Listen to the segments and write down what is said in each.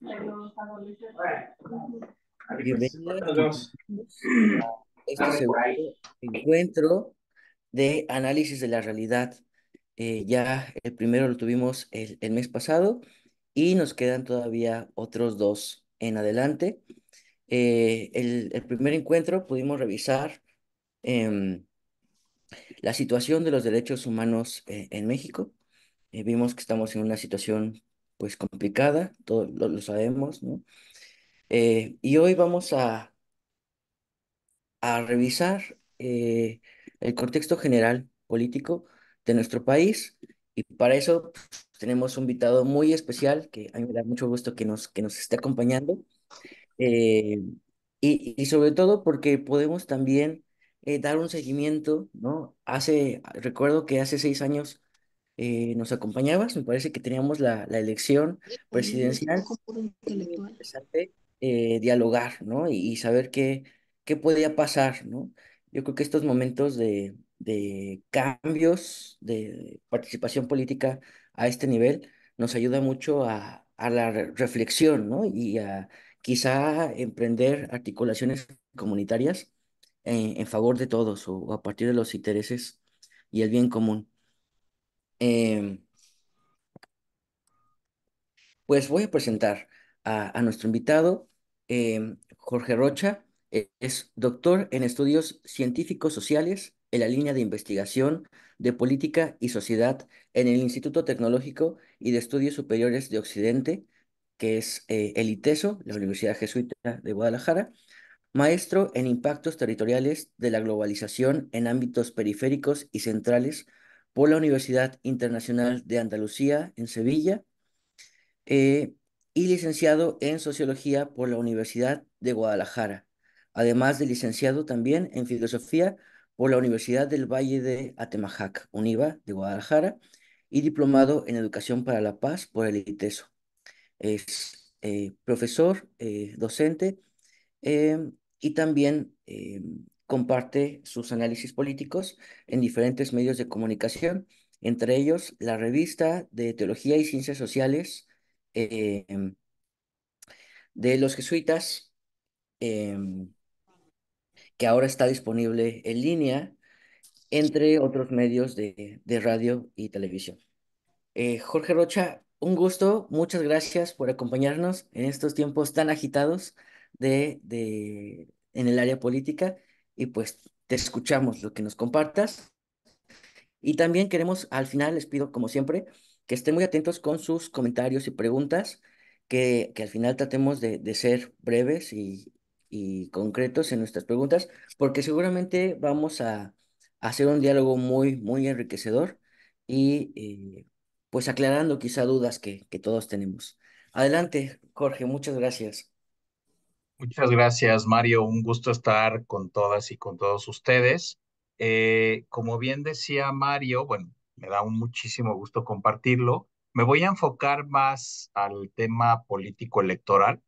Bienvenidas y bienvenidos a este segundo encuentro de análisis de la realidad. Ya el primero lo tuvimos el mes pasado y nos quedan todavía otros dos en adelante. El primer encuentro pudimos revisar em, la situación de los derechos humanos en México. Vimos que estamos en una situación pues complicada, todos lo sabemos, ¿no? Y hoy vamos a revisar el contexto general político de nuestro país y para eso pues, tenemos un invitado muy especial que a mí me da mucho gusto que nos esté acompañando eh, y sobre todo porque podemos también dar un seguimiento, ¿no? Recuerdo que hace 6 años nos acompañabas, me parece que teníamos la elección presidencial muy interesante dialogar, ¿no? Y saber qué podía pasar, ¿no? Yo creo que estos momentos de cambios, de participación política a este nivel, nos ayuda mucho a la reflexión, ¿no? Y a quizá emprender articulaciones comunitarias en favor de todos o a partir de los intereses y el bien común. Em, Pues voy a presentar a nuestro invitado, Jorge Rocha. Es doctor en estudios científicos sociales en la línea de investigación de política y sociedad en el Instituto Tecnológico y de Estudios Superiores de Occidente, que es el ITESO, la Universidad Jesuita de Guadalajara. Maestro en impactos territoriales de la globalización en ámbitos periféricos y centrales por la Universidad Internacional de Andalucía en Sevilla eh, y licenciado en Sociología por la Universidad de Guadalajara, además de licenciado también en Filosofía por la Universidad del Valle de Atemajac, UNIVA de Guadalajara, y diplomado en Educación para la Paz por el ITESO. Es profesor, docente, y también comparte sus análisis políticos en diferentes medios de comunicación, entre ellos la revista de Teología y Ciencias Sociales de los jesuitas, em, que ahora está disponible en línea, entre otros medios de radio y televisión. Jorge Rocha, un gusto, muchas gracias por acompañarnos en estos tiempos tan agitados en el área política y pues te escuchamos lo que nos compartas. Y también queremos, al final, les pido, como siempre, que estén muy atentos con sus comentarios y preguntas, que al final tratemos de ser breves y concretos en nuestras preguntas, porque seguramente vamos a hacer un diálogo muy enriquecedor y pues aclarando quizá dudas que todos tenemos. Adelante, Jorge, muchas gracias. Muchas gracias, Mario. Un gusto estar con todas y con todos ustedes. Como bien decía Mario, bueno, me da un muchísimo gusto compartirlo. Me voy a enfocar más al tema político electoral,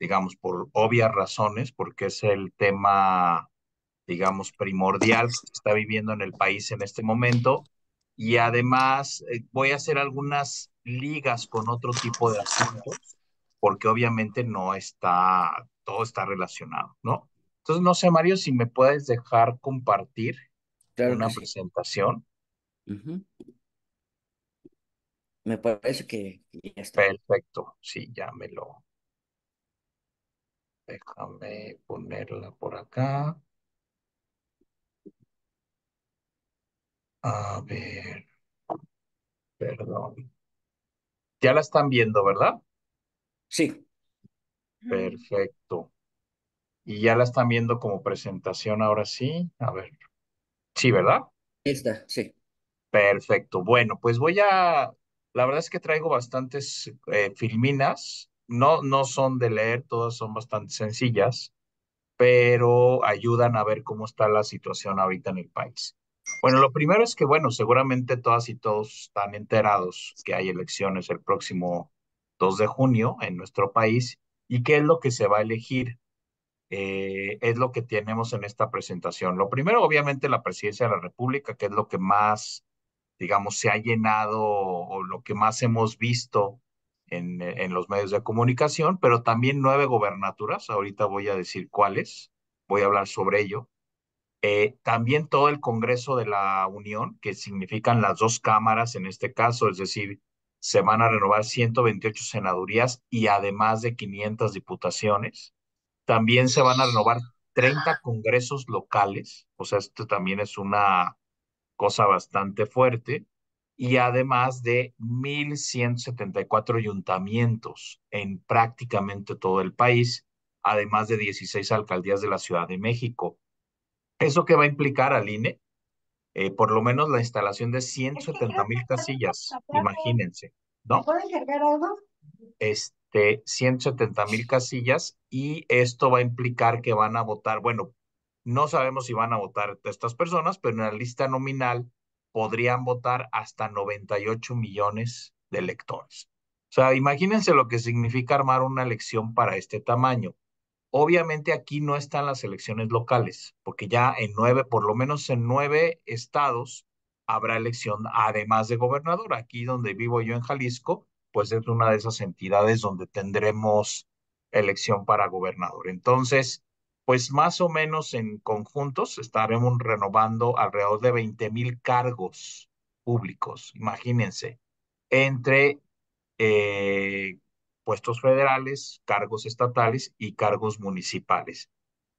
digamos, por obvias razones, porque es el tema, digamos, primordial que se está viviendo en el país en este momento. Y además voy a hacer algunas ligas con otro tipo de asuntos, porque obviamente no está, todo está relacionado, ¿no? Entonces, no sé, Mario, si me puedes dejar compartir Claro que una sí. presentación. Ujú. Me parece que ya está. Perfecto, sí, ya me lo, déjame ponerla por acá. A ver, perdón. Ya la están viendo, ¿verdad? Sí, Perfecto. Y ya la están viendo como presentación ahora sí. A ver. Sí, ¿verdad? está, sí. Perfecto. Bueno, pues voy a. La verdad es que traigo bastantes filminas. No, no son de leer, todas son bastante sencillas, pero ayudan a ver cómo está la situación ahorita en el país. Bueno, lo primero es que, bueno, seguramente todas y todos están enterados que hay elecciones el próximo 2 de junio en nuestro país y qué es lo que se va a elegir. Es lo que tenemos en esta presentación. Lo primero, obviamente, la presidencia de la República, que es lo que más, digamos, se ha llenado o lo que más hemos visto en los medios de comunicación, pero también 9 gobernaturas. Ahorita voy a decir cuáles, voy a hablar sobre ello. También todo el Congreso de la Unión, que significan las dos cámaras en este caso, es decir, se van a renovar 128 senadurías y además de 500 diputaciones. También se van a renovar 30 congresos locales, o sea, esto también es una cosa bastante fuerte, y además de 1,174 ayuntamientos en prácticamente todo el país, además de 16 alcaldías de la Ciudad de México. ¿Eso qué va a implicar al INE? Por lo menos la instalación de Es que 170,000 creo que está casillas, aparte. imagínense, ¿Me ¿no? pueden cargar algo? 170,000 casillas y esto va a implicar que van a votar, bueno, no sabemos si van a votar estas personas, pero en la lista nominal podrían votar hasta 98 millones de electores. O sea, imagínense lo que significa armar una elección para este tamaño. Obviamente aquí no están las elecciones locales, porque ya en 9, por lo menos en 9 estados, habrá elección además de gobernador. Aquí donde vivo yo en Jalisco, pues es una de esas entidades donde tendremos elección para gobernador. Entonces, pues más o menos en conjuntos estaremos renovando alrededor de 20,000 cargos públicos, imagínense, entre eh, puestos federales, cargos estatales y cargos municipales.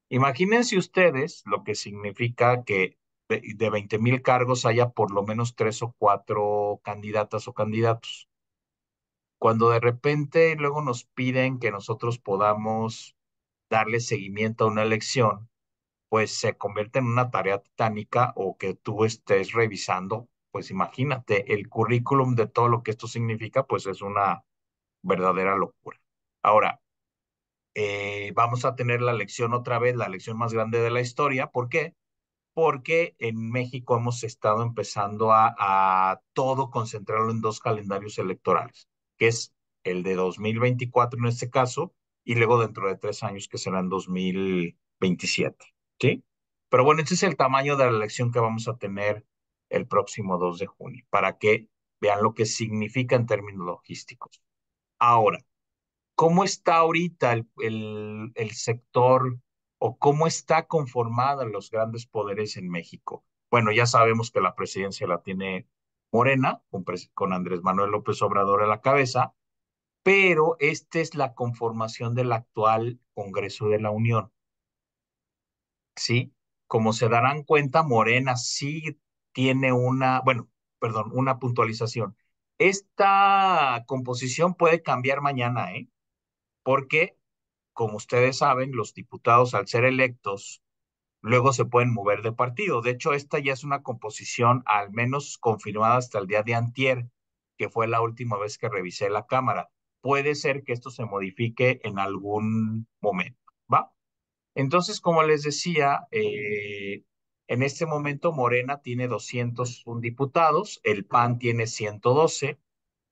Imagínense ustedes lo que significa que de 20,000 cargos haya por lo menos 3 o 4 candidatas o candidatos. Cuando de repente luego nos piden que nosotros podamos darle seguimiento a una elección, pues se convierte en una tarea titánica o que tú estés revisando, pues imagínate, el currículum de todo lo que esto significa, pues es una verdadera locura. Ahora, vamos a tener la elección otra vez, la elección más grande de la historia. ¿Por qué? Porque en México hemos estado empezando a todo concentrarlo en dos calendarios electorales, que es el de 2024 en este caso, y luego dentro de 3 años que serán 2027, ¿sí? Pero bueno, ese es el tamaño de la elección que vamos a tener el próximo 2 de junio, para que vean lo que significa en términos logísticos. Ahora, ¿cómo está ahorita el sector o cómo está conformada los grandes poderes en México? Bueno, ya sabemos que la presidencia la tiene Morena, con Andrés Manuel López Obrador a la cabeza, pero esta es la conformación del actual Congreso de la Unión, ¿sí? Como se darán cuenta, Morena sí tiene bueno, perdón, una puntualización. Esta composición puede cambiar mañana, ¿eh? Porque como ustedes saben, los diputados al ser electos luego se pueden mover de partido. De hecho, esta ya es una composición al menos confirmada hasta el día de antier, que fue la última vez que revisé la Cámara. Puede ser que esto se modifique en algún momento, ¿va? Entonces, como les decía, en este momento Morena tiene 201 diputados, el PAN tiene 112,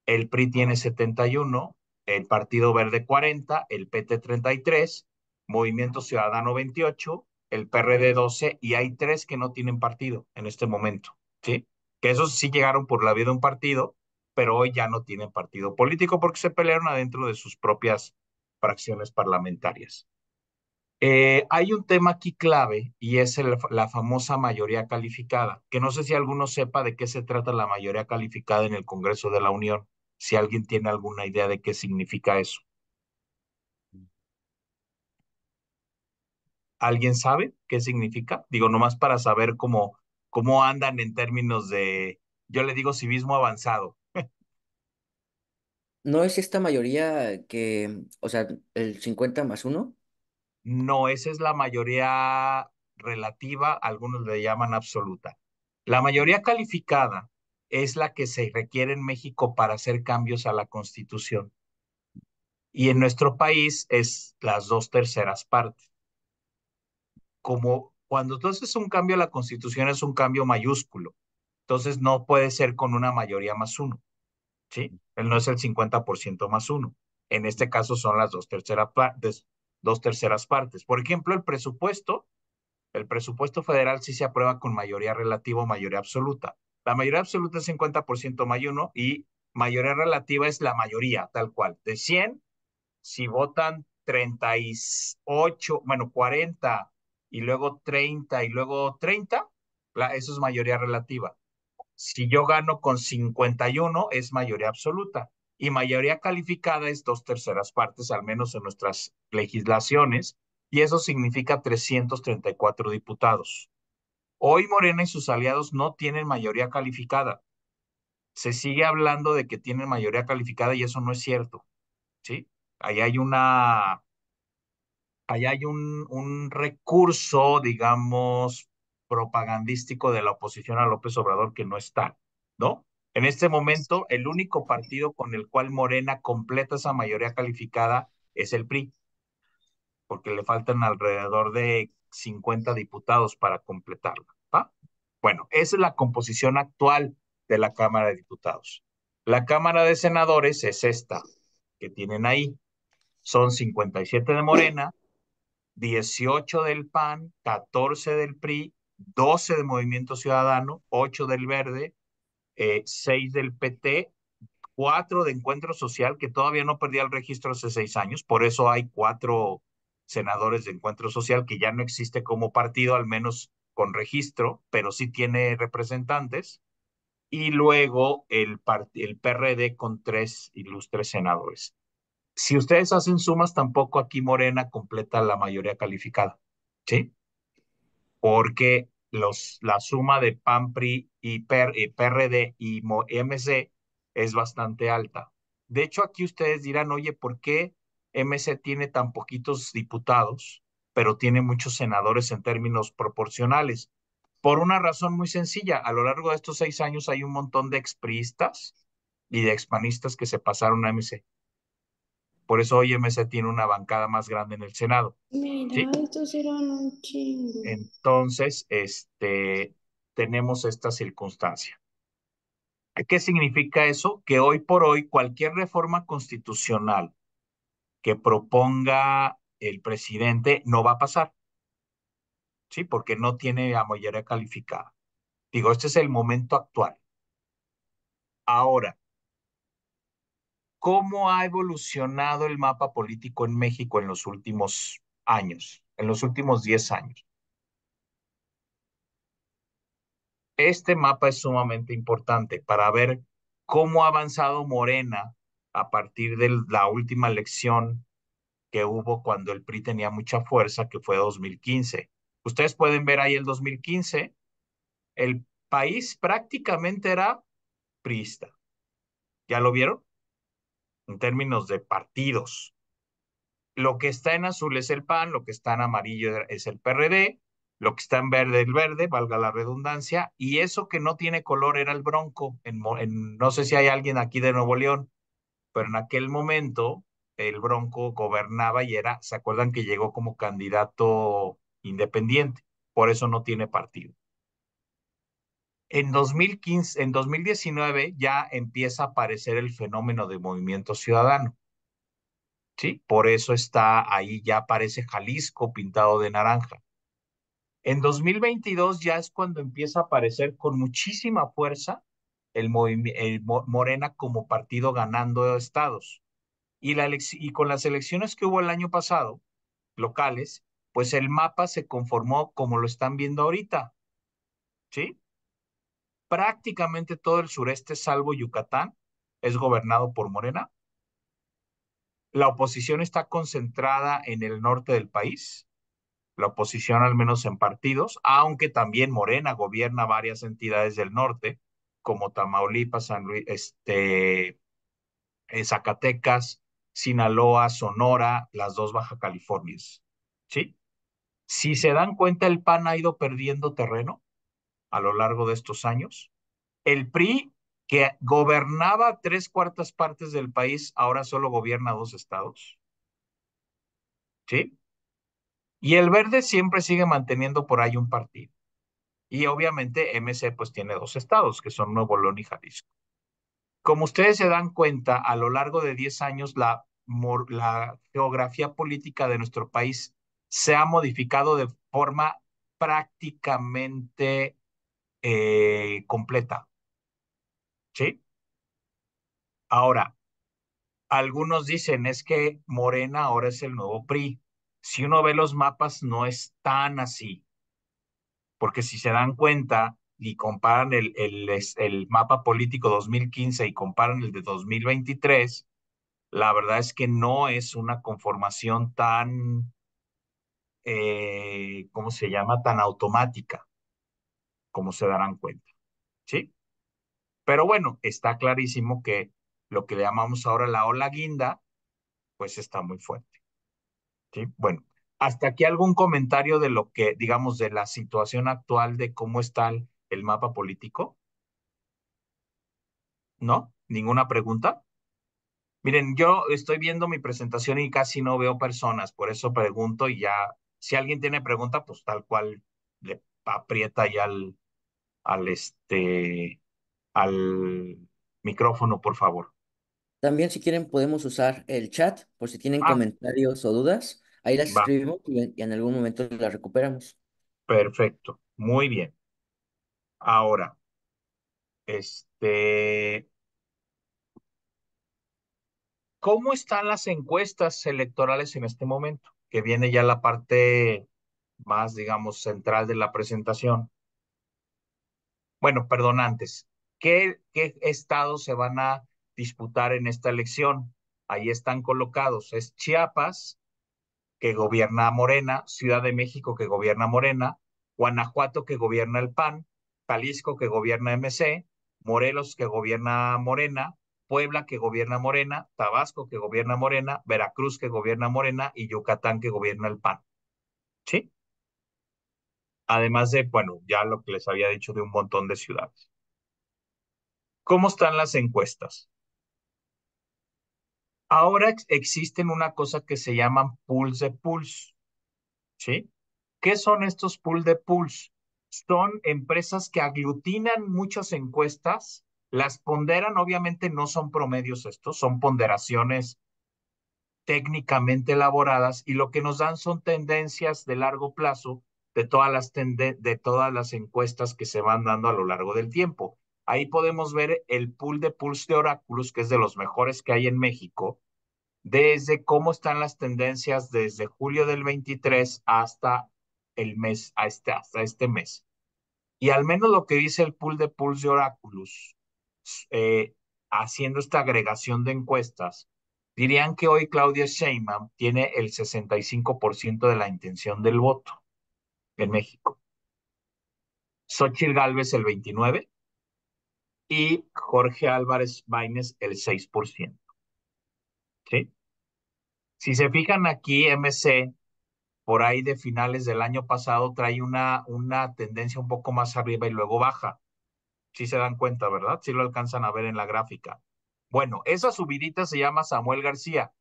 el PRI tiene 71, el Partido Verde 40, el PT 33, Movimiento Ciudadano 28, el PRD 12 y hay tres que no tienen partido en este momento, ¿sí? Que esos sí llegaron por la vía de un partido, pero hoy ya no tienen partido político porque se pelearon adentro de sus propias fracciones parlamentarias. Hay un tema aquí clave y es la famosa mayoría calificada, que no sé si alguno sepa de qué se trata la mayoría calificada en el Congreso de la Unión, si alguien tiene alguna idea de qué significa eso. ¿Alguien sabe qué significa? Digo, nomás para saber cómo andan en términos de, yo le digo civismo avanzado. ¿No es esta mayoría o sea, el 50+1? No, esa es la mayoría relativa, algunos le llaman absoluta. La mayoría calificada es la que se requiere en México para hacer cambios a la Constitución. Y en nuestro país es las 2/3 partes. Como cuando tú haces un cambio a la Constitución es un cambio mayúsculo, entonces no puede ser con una mayoría más uno, ¿sí? Él no es el 50% más uno. En este caso son las 2/3 partes. Por ejemplo, el presupuesto federal sí se aprueba con mayoría relativa o mayoría absoluta. La mayoría absoluta es 50% más uno y Mayoría relativa es la mayoría, tal cual. De 100, si votan 38, bueno, 40 y luego 30 y luego 30, eso es mayoría relativa. Si yo gano con 51, es mayoría absoluta. Y mayoría calificada es dos terceras partes, al menos en nuestras legislaciones, y eso significa 334 diputados. Hoy Morena y sus aliados no tienen mayoría calificada. Se sigue hablando de que tienen mayoría calificada y eso no es cierto, ¿sí? Ahí hay una, ahí hay un recurso, digamos, propagandístico de la oposición a López Obrador que no está, ¿no? En este momento, el único partido con el cual Morena completa esa mayoría calificada es el PRI, porque le faltan alrededor de 50 diputados para completarla, ¿va? Bueno, esa es la composición actual de la Cámara de Diputados. La Cámara de Senadores es esta que tienen ahí. Son 57 de Morena, 18 del PAN, 14 del PRI, 12 de Movimiento Ciudadano, 8 del Verde, 6 del PT, 4 de Encuentro Social, que todavía no perdía el registro hace 6 años, por eso hay 4 senadores de Encuentro Social, que ya no existe como partido, al menos con registro, pero sí tiene representantes, y luego el PRD con 3 ilustres senadores. Si ustedes hacen sumas, tampoco aquí Morena completa la mayoría calificada, ¿sí? Porque la suma de PAN, PRI y PRD y MC es bastante alta. De hecho, aquí ustedes dirán, oye, ¿por qué MC tiene tan poquitos diputados, pero tiene muchos senadores en términos proporcionales? Por una razón muy sencilla, a lo largo de estos 6 años hay un montón de expriistas y de expanistas que se pasaron a MC. Por eso hoy MC tiene una bancada más grande en el Senado, Mira, ¿sí? estos eran un chingo. Entonces, tenemos esta circunstancia. ¿Qué significa eso? Que hoy por hoy cualquier reforma constitucional que proponga el presidente no va a pasar, ¿sí? Porque no tiene la mayoría calificada. Digo, este es el momento actual. Ahora, ¿cómo ha evolucionado el mapa político en México en los últimos años, en los últimos 10 años? Este mapa es sumamente importante para ver cómo ha avanzado Morena a partir de la última elección que hubo cuando el PRI tenía mucha fuerza, que fue 2015. Ustedes pueden ver ahí el 2015, el país prácticamente era priista. ¿Ya lo vieron? En términos de partidos. Lo que está en azul es el PAN, lo que está en amarillo es el PRD, lo que está en verde el verde, valga la redundancia, y eso que no tiene color era el Bronco. No sé si hay alguien aquí de Nuevo León, pero en aquel momento el Bronco gobernaba y era, ¿se acuerdan que llegó como candidato independiente? Por eso no tiene partido. En 2015, en 2019 ya empieza a aparecer el fenómeno de movimiento ciudadano. ¿Sí? Por eso está ahí, ya aparece Jalisco pintado de naranja. En 2022 ya es cuando empieza a aparecer con muchísima fuerza Morena como partido ganando estados. Y con las elecciones que hubo el año pasado, locales, pues el mapa se conformó como lo están viendo ahorita, ¿sí? Prácticamente todo el sureste, salvo Yucatán, es gobernado por Morena. La oposición está concentrada en el norte del país, la oposición al menos en partidos, aunque también Morena gobierna varias entidades del norte, como Tamaulipas, San Luis, Zacatecas, Sinaloa, Sonora, las dos Baja Californias. ¿Sí? Si se dan cuenta, el PAN ha ido perdiendo terreno a lo largo de estos años. El PRI, que gobernaba 3/4 partes del país, ahora solo gobierna 2 estados. ¿Sí? Y el Verde siempre sigue manteniendo por ahí un partido. Y obviamente MC pues tiene 2 estados, que son Nuevo León y Jalisco. Como ustedes se dan cuenta, a lo largo de 10 años la geografía política de nuestro país se ha modificado de forma prácticamente completa, ¿sí? Ahora, algunos dicen es que Morena ahora es el nuevo PRI. Si uno ve los mapas, no es tan así, porque si se dan cuenta y comparan el mapa político 2015 y comparan el de 2023, la verdad es que no es una conformación tan, ¿cómo se llama? Tan automática, como se darán cuenta, ¿sí? Pero bueno, está clarísimo que lo que le llamamos ahora la ola guinda, pues está muy fuerte, ¿sí? Bueno, hasta aquí algún comentario de lo que, digamos, de la situación actual de cómo está el mapa político, ¿no? ¿Ninguna pregunta? Miren, yo estoy viendo mi presentación y casi no veo personas, por eso pregunto y ya, si alguien tiene pregunta, pues tal cual le aprieta ya al micrófono, por favor. También si quieren podemos usar el chat por si tienen Ah, comentarios o dudas. Ahí las va, escribimos y en algún momento las recuperamos. perfecto, muy bien. Ahora, ¿cómo están las encuestas electorales en este momento? Que viene ya la parte más, digamos, central de la presentación. Bueno, perdón, antes, ¿qué estados se van a disputar en esta elección? Ahí están colocados. Es Chiapas, que gobierna Morena, Ciudad de México, que gobierna Morena, Guanajuato, que gobierna el PAN, Jalisco, que gobierna MC, Morelos, que gobierna Morena, Puebla, que gobierna Morena, Tabasco, que gobierna Morena, Veracruz, que gobierna Morena, y Yucatán, que gobierna el PAN. ¿Sí? Además de, bueno, ya lo que les había dicho de un montón de ciudades. ¿Cómo están las encuestas? Ahora existen una cosa que se llaman pools de pools, ¿sí? ¿Qué son estos pool de pools? Son empresas que aglutinan muchas encuestas, las ponderan, obviamente no son promedios estos, son ponderaciones técnicamente elaboradas y lo que nos dan son tendencias de largo plazo de todas las encuestas que se van dando a lo largo del tiempo. Ahí podemos ver el pool de pools de Oráculos, que es de los mejores que hay en México, desde cómo están las tendencias desde julio del 23 hasta el mes, hasta este mes. Y al menos lo que dice el pool de pools de Oráculos, eh, haciendo esta agregación de encuestas, dirían que hoy Claudia Sheinbaum tiene el 65% de la intención del voto en México. Xochitl Gálvez el 29% y Jorge Álvarez Maínez el 6%. ¿Sí? Si se fijan aquí, MC por ahí de finales del año pasado trae una tendencia un poco más arriba y luego baja. Si se dan cuenta, ¿verdad? Si lo alcanzan a ver en la gráfica. Bueno, esa subidita se llama Samuel García.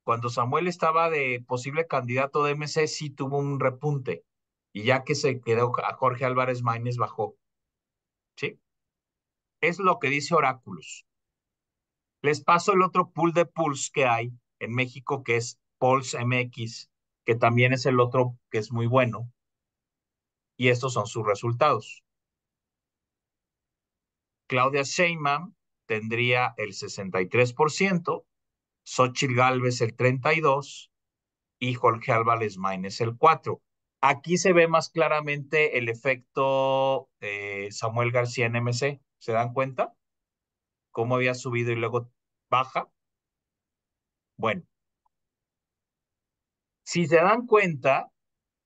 Cuando Samuel estaba de posible candidato de MC, sí tuvo un repunte. Y ya que se quedó a Jorge Álvarez Maínez, bajó. ¿Sí? Es lo que dice Oráculos. Les paso el otro pool de pools que hay en México, que es Pulse MX, que también es el otro que es muy bueno. Y estos son sus resultados. Claudia Sheinbaum tendría el 63%, Xochitl Gálvez el 32% y Jorge Álvarez Maínez el 4%. Aquí se ve más claramente el efecto Samuel García en MC. ¿Se dan cuenta? Cómo había subido y luego baja. Bueno, si se dan cuenta,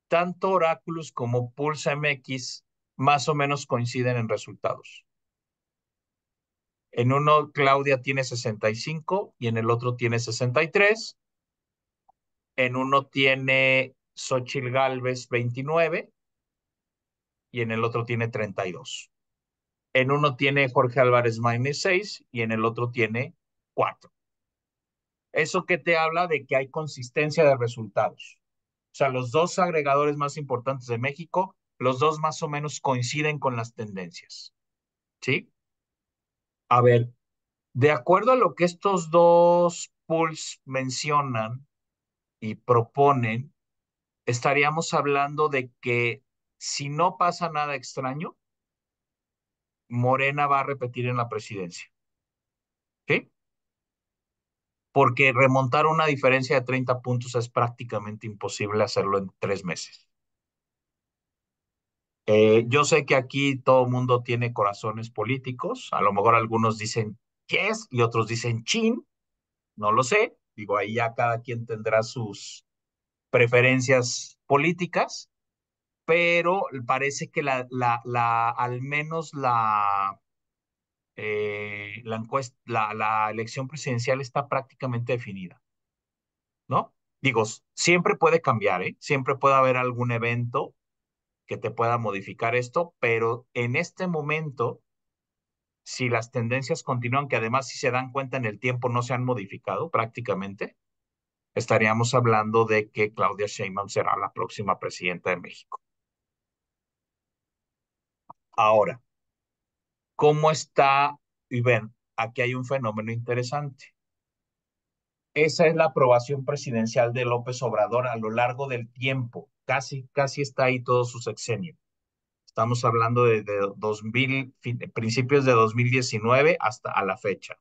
tanto Oráculos como Pulsa MX más o menos coinciden en resultados. En uno Claudia tiene 65 y en el otro tiene 63. En uno tiene Xochitl Gálvez 29 y en el otro tiene 32. En uno tiene Jorge Álvarez Maínez 6 y en el otro tiene 4. Eso que te habla de que hay consistencia de resultados. O sea, los dos agregadores más importantes de México, los dos más o menos coinciden con las tendencias. ¿Sí? A ver, de acuerdo a lo que estos dos pools mencionan y proponen, estaríamos hablando de que si no pasa nada extraño, Morena va a repetir en la presidencia. ¿sí? Porque remontar una diferencia de 30 puntos es prácticamente imposible hacerlo en 3 meses. Yo sé que aquí todo el mundo tiene corazones políticos, a lo mejor algunos dicen yes y otros dicen chin, no lo sé, digo, ahí ya cada quien tendrá sus preferencias políticas, pero parece que al menos la elección presidencial está prácticamente definida, ¿no? Digo, siempre puede cambiar, ¿eh? Siempre puede haber algún evento que te pueda modificar esto, pero en este momento, si las tendencias continúan, que además si se dan cuenta en el tiempo no se han modificado prácticamente, estaríamos hablando de que Claudia Sheinbaum será la próxima presidenta de México. Ahora, ¿cómo está? Y ven, aquí hay un fenómeno interesante. Esa es la aprobación presidencial de López Obrador a lo largo del tiempo. Casi, casi está ahí todo su sexenio. Estamos hablando de 2000, principios de 2019 hasta a la fecha.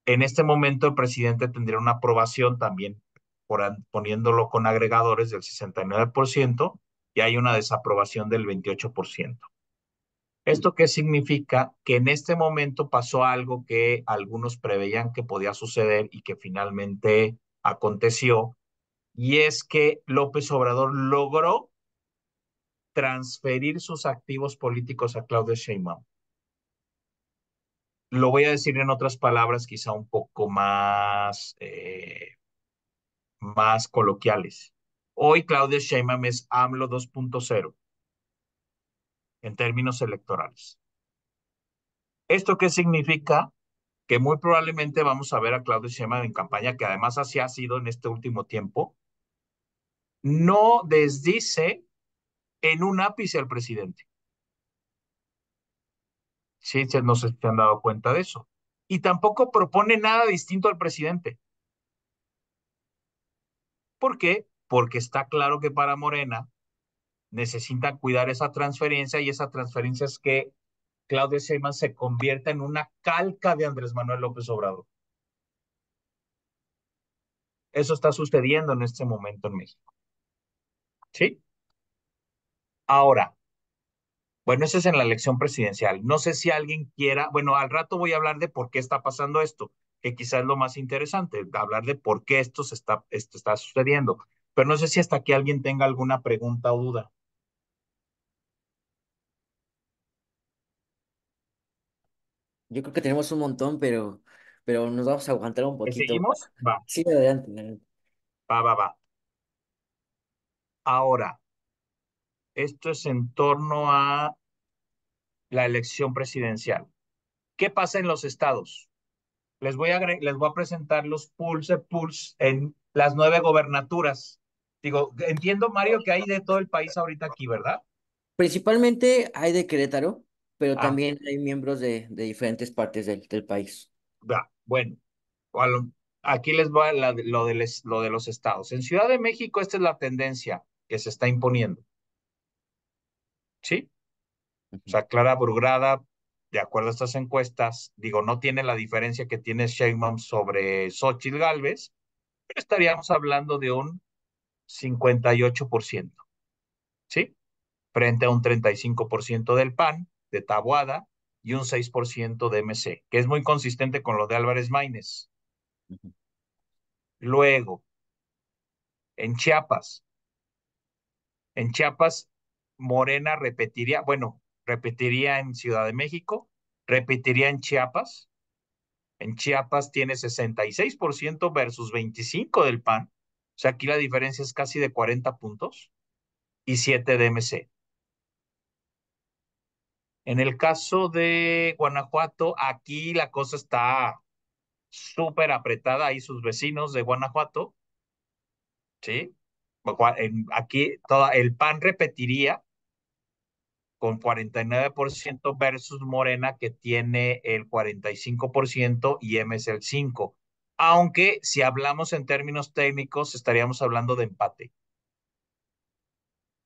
En este momento el presidente tendría una aprobación también, poniéndolo con agregadores del 69% y hay una desaprobación del 28%. ¿Esto qué significa? Que en este momento pasó algo que algunos preveían que podía suceder y que finalmente aconteció, y es que López Obrador logró transferir sus activos políticos a Claudia Sheinbaum. Lo voy a decir en otras palabras, quizá un poco más coloquiales. Hoy Claudia Sheinbaum es AMLO 2.0 en términos electorales. ¿Esto qué significa? Que muy probablemente vamos a ver a Claudia Sheinbaum en campaña, que además así ha sido en este último tiempo, no desdice en un ápice al presidente. Sí, no sé si se han dado cuenta de eso. Y tampoco propone nada distinto al presidente. ¿Por qué? Porque está claro que para Morena necesitan cuidar esa transferencia y esa transferencia es que Claudia Sheinbaum se convierta en una calca de Andrés Manuel López Obrador. Eso está sucediendo en este momento en México. ¿Sí? Ahora, bueno, eso es en la elección presidencial. No sé si alguien quiera, bueno, al rato voy a hablar de por qué está pasando esto, que quizás es lo más interesante, hablar de por qué esto está sucediendo. Pero no sé si hasta aquí alguien tenga alguna pregunta o duda. Yo creo que tenemos un montón, pero nos vamos a aguantar un ¿Le poquito. seguimos? Va, Sí, adelante, adelante. va, va, va. Ahora, esto es en torno a la elección presidencial. ¿Qué pasa en los estados? Les voy a presentar los pools en las 9 gobernaturas. Digo, entiendo, Mario, que hay de todo el país ahorita aquí, ¿verdad? Principalmente hay de Querétaro, pero Ah, también hay miembros de diferentes partes del país. va, bueno. a lo- Aquí les va lo de los estados. En Ciudad de México, esta es la tendencia que se está imponiendo, ¿sí? O Ujú, sea, Clara Brugada, de acuerdo a estas encuestas, digo, no tiene la diferencia que tiene Sheinbaum sobre Xóchitl Gálvez, pero estaríamos hablando de un 58%, ¿sí? Frente a un 35% del PAN, de Taboada, y un 6% de MC, que es muy consistente con lo de Álvarez Maínez. ujú. Luego, en Chiapas, en Chiapas, Morena repetiría, bueno, repetiría en Ciudad de México, repetiría en Chiapas. En Chiapas tiene 66% versus 25% del PAN. O sea, aquí la diferencia es casi de 40 puntos y 7 de MC. En el caso de Guanajuato, aquí la cosa está súper apretada. Ahí sus vecinos de Guanajuato, ¿sí? Aquí el PAN repetiría con 49% versus Morena, que tiene el 45% y M es el 5%. Aunque si hablamos en términos técnicos, estaríamos hablando de empate,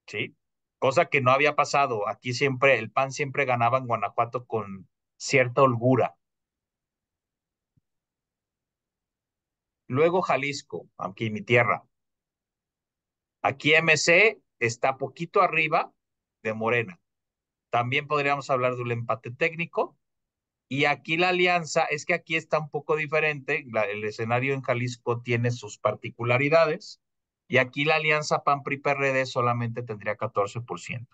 ¿sí? Cosa que no había pasado. Aquí siempre, el PAN siempre ganaba en Guanajuato con cierta holgura. Luego Jalisco, aquí mi tierra. Aquí MC está poquito arriba de Morena. También podríamos hablar de un empate técnico. Y aquí la alianza, es que aquí está un poco diferente. El escenario en Jalisco tiene sus particularidades. Y aquí la alianza PAN-PRI-PRD solamente tendría 14%.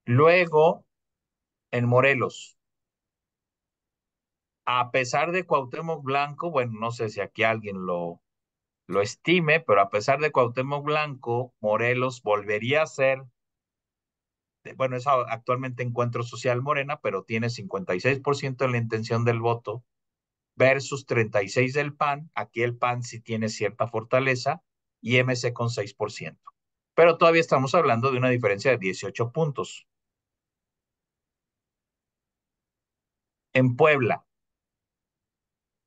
Luego, en Morelos, a pesar de Cuauhtémoc Blanco, bueno, no sé si aquí alguien lo estime, pero a pesar de Cuauhtémoc Blanco, Morelos volvería a ser, bueno, es actualmente Encuentro Social Morena, pero tiene 56% de la intención del voto versus 36% del PAN. Aquí el PAN sí tiene cierta fortaleza y MC con 6%. Pero todavía estamos hablando de una diferencia de 18 puntos. En Puebla,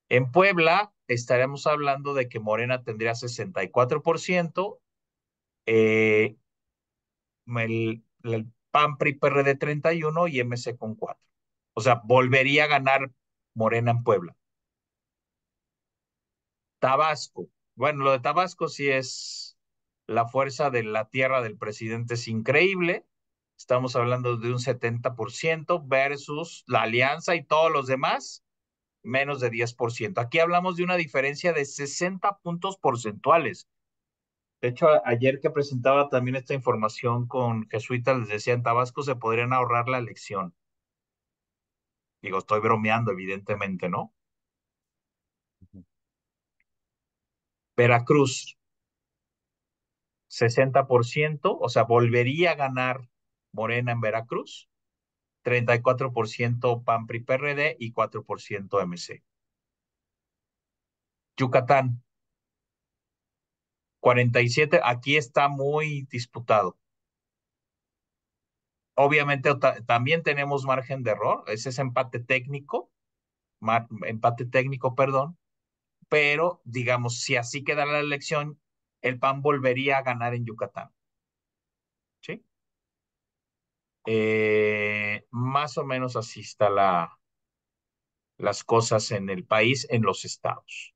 En Puebla estaremos hablando de que Morena tendría 64%, eh, el PAN PRI PRD 31% y MC con 4%. O sea, volvería a ganar Morena en Puebla. Tabasco. Bueno, lo de Tabasco sí es la fuerza de la tierra del presidente, es increíble. Estamos hablando de un 70% versus la alianza y todos los demás, menos de 10%. Aquí hablamos de una diferencia de 60 puntos porcentuales. De hecho, ayer que presentaba también esta información con jesuitas, les decía, en Tabasco se podrían ahorrar la elección. Digo, estoy bromeando, evidentemente, ¿no? Veracruz, 60%, o sea, volvería a ganar Morena en Veracruz, 34% PAN PRI PRD y 4% MC. Yucatán, 47%, aquí está muy disputado. Obviamente también tenemos margen de error, ese es empate técnico, perdón, pero digamos, si así queda la elección, el PAN volvería a ganar en Yucatán, ¿sí? Más o menos así está las cosas en el país, en los estados.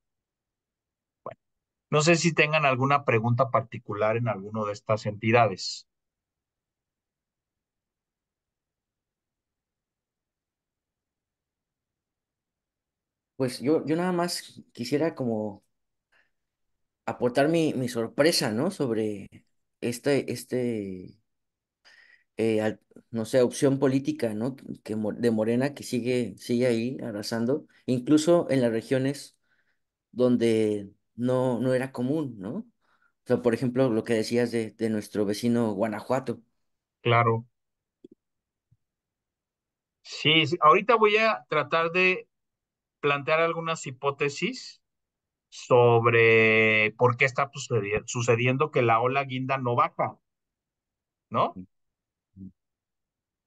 Bueno, no sé si tengan alguna pregunta particular en alguno de estas entidades. Pues yo nada más quisiera como aportar mi sorpresa, ¿no? Sobre este no sé, opción política, ¿no? De Morena que sigue ahí arrasando, incluso en las regiones donde no era común, ¿no? O sea, por ejemplo, lo que decías de nuestro vecino Guanajuato. Claro. Sí, sí, ahorita voy a tratar de plantear algunas hipótesis sobre por qué está sucediendo que la ola guinda no baja, ¿no?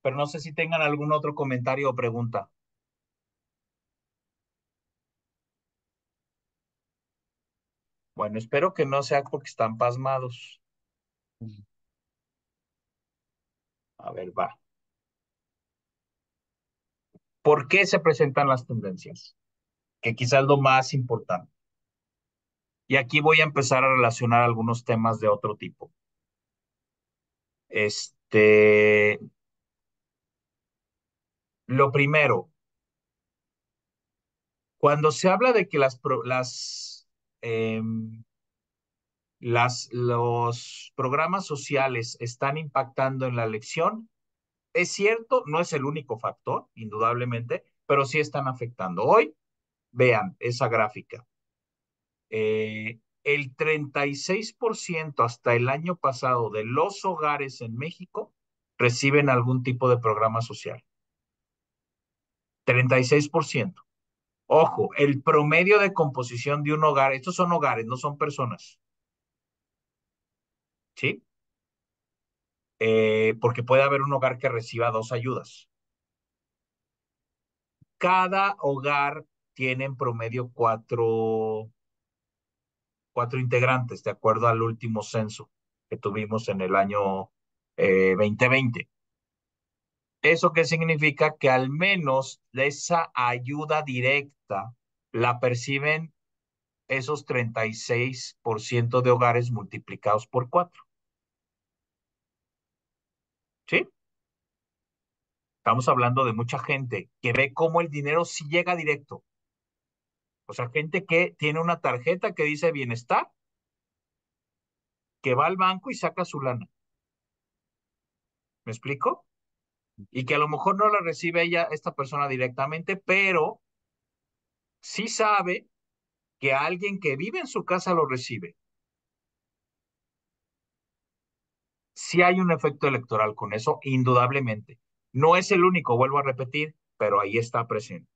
Pero no sé si tengan algún otro comentario o pregunta. Bueno, espero que no sea porque están pasmados. A ver, va. ¿Por qué se presentan las tendencias? Que quizás es lo más importante. Y aquí voy a empezar a relacionar algunos temas de otro tipo. Este, lo primero, cuando se habla de que em, los programas sociales están impactando en la elección, es cierto, no es el único factor, indudablemente, pero sí están afectando. Hoy, vean esa gráfica. El 36% hasta el año pasado de los hogares en México reciben algún tipo de programa social. 36%. Ojo, el promedio de composición de un hogar, estos son hogares, no son personas, ¿sí? Porque puede haber un hogar que reciba dos ayudas. Cada hogar tiene en promedio cuatro integrantes, de acuerdo al último censo que tuvimos en el año 2020. ¿Eso qué significa? Que al menos esa ayuda directa la perciben esos 36% de hogares multiplicados por 4. ¿Sí? Estamos hablando de mucha gente que ve cómo el dinero sí llega directo. O sea, gente que tiene una tarjeta que dice bienestar, que va al banco y saca su lana. ¿Me explico? Y que a lo mejor no la recibe esta persona directamente, pero sí sabe que alguien que vive en su casa lo recibe. Sí hay un efecto electoral con eso, indudablemente. No es el único, vuelvo a repetir, pero ahí está presente.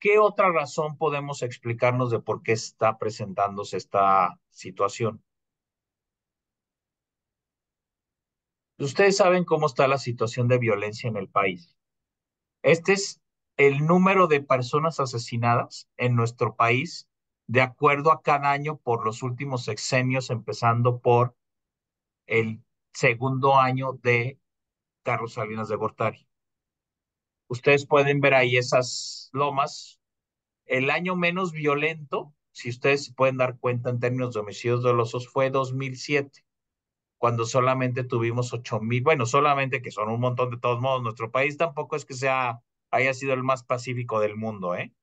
¿Qué otra razón podemos explicarnos de por qué está presentándose esta situación? Ustedes saben cómo está la situación de violencia en el país. Este es el número de personas asesinadas en nuestro país de acuerdo a cada año por los últimos sexenios, empezando por el segundo año de Carlos Salinas de Gortari. Ustedes pueden ver ahí esas lomas. El año menos violento, si ustedes se pueden dar cuenta en términos de homicidios dolosos, fue 2007, cuando solamente tuvimos 8,000, bueno, solamente que son un montón de todos modos. Nuestro país tampoco es que haya sido el más pacífico del mundo, ¿eh?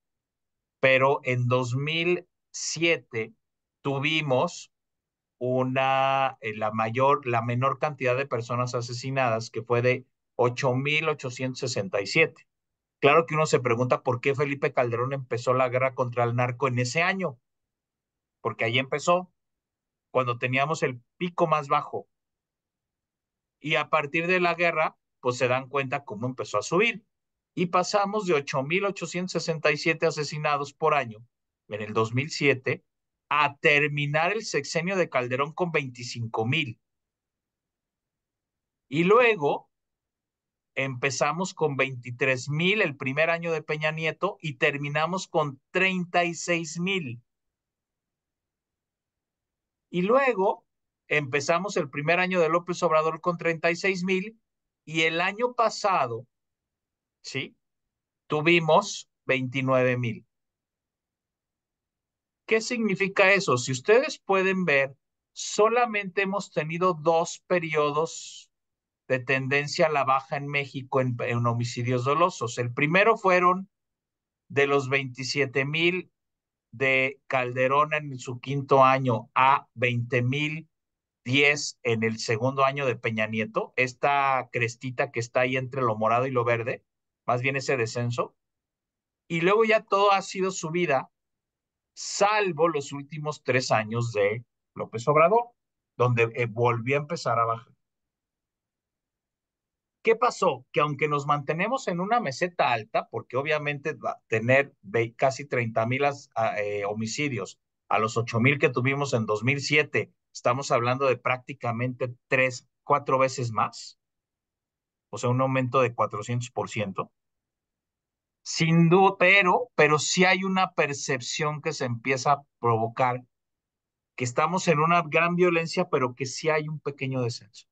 Pero en 2007 tuvimos la menor cantidad de personas asesinadas, que fue de 8,867. Claro que uno se pregunta por qué Felipe Calderón empezó la guerra contra el narco en ese año, porque ahí empezó, cuando teníamos el pico más bajo. Y a partir de la guerra, pues se dan cuenta cómo empezó a subir. Y pasamos de 8,867 asesinados por año en el 2007 a terminar el sexenio de Calderón con 25,000. Y luego empezamos con 23,000 el primer año de Peña Nieto y terminamos con 36,000. Y luego empezamos el primer año de López Obrador con 36,000 y el año pasado, ¿sí? Tuvimos 29,000. ¿Qué significa eso? Si ustedes pueden ver, solamente hemos tenido 2 periodos de tendencia a la baja en México en homicidios dolosos. El primero fueron de los 27,000 de Calderón en su quinto año a 20,010 en el segundo año de Peña Nieto, esta crestita que está ahí entre lo morado y lo verde, más bien ese descenso. Y luego ya todo ha sido subida, salvo los últimos 3 años de López Obrador, donde volvió a empezar a bajar. ¿Qué pasó? Que aunque nos mantenemos en una meseta alta, porque obviamente va a tener casi 30,000 homicidios a los 8,000 que tuvimos en 2007, estamos hablando de prácticamente 3, 4 veces más, o sea, un aumento de 400%. Sin duda, pero sí hay una percepción que se empieza a provocar, que estamos en una gran violencia, pero que sí hay un pequeño descenso.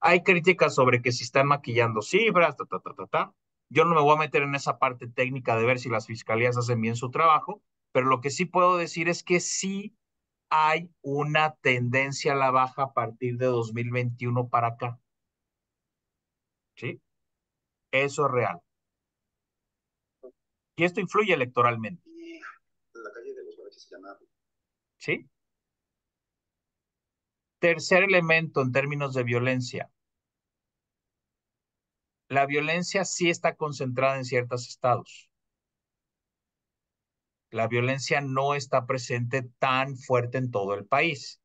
Hay críticas sobre que si están maquillando cifras, ta, ta, ta, ta, ta. Yo no me voy a meter en esa parte técnica de ver si las fiscalías hacen bien su trabajo, pero lo que sí puedo decir es que sí hay una tendencia a la baja a partir de 2021 para acá. ¿Sí? Eso es real. Y esto influye electoralmente. ¿Sí? Tercer elemento en términos de violencia. La violencia sí está concentrada en ciertos estados. La violencia no está presente tan fuerte en todo el país.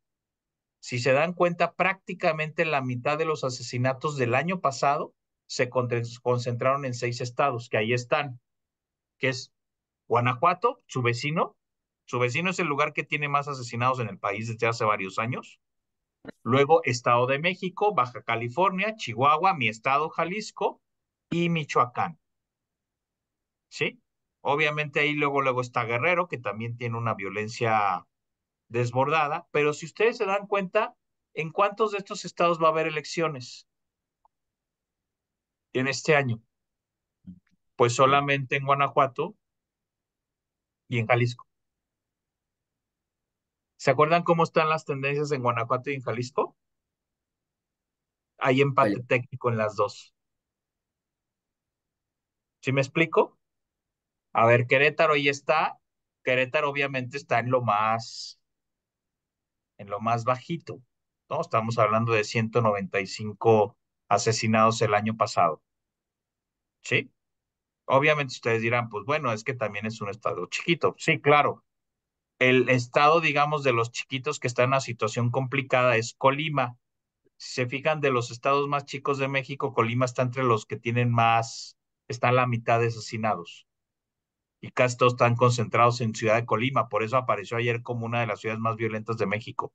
Si se dan cuenta, prácticamente la mitad de los asesinatos del año pasado se concentraron en 6 estados, que ahí están, que es Guanajuato, su vecino. Su vecino es el lugar que tiene más asesinados en el país desde hace varios años. Luego, Estado de México, Baja California, Chihuahua, mi estado, Jalisco y Michoacán. ¿Sí? Obviamente ahí luego está Guerrero, que también tiene una violencia desbordada, pero si ustedes se dan cuenta, ¿en cuántos de estos estados va a haber elecciones en este año? Pues solamente en Guanajuato y en Jalisco. ¿Se acuerdan cómo están las tendencias en Guanajuato y en Jalisco? Hay Vale. empate técnico en las dos. ¿Sí me explico? A ver, Querétaro ahí está. Querétaro obviamente está en lo más bajito, ¿no? Estamos hablando de 195 asesinados el año pasado, ¿sí? Obviamente ustedes dirán, pues bueno, es que también es un estado chiquito. Sí, claro. El estado, digamos, de los chiquitos que está en una situación complicada es Colima. Si se fijan, de los estados más chicos de México, Colima está entre los que tienen más, está a la mitad de asesinados. Y casi todos están concentrados en Ciudad de Colima. Por eso apareció ayer como una de las ciudades más violentas de México.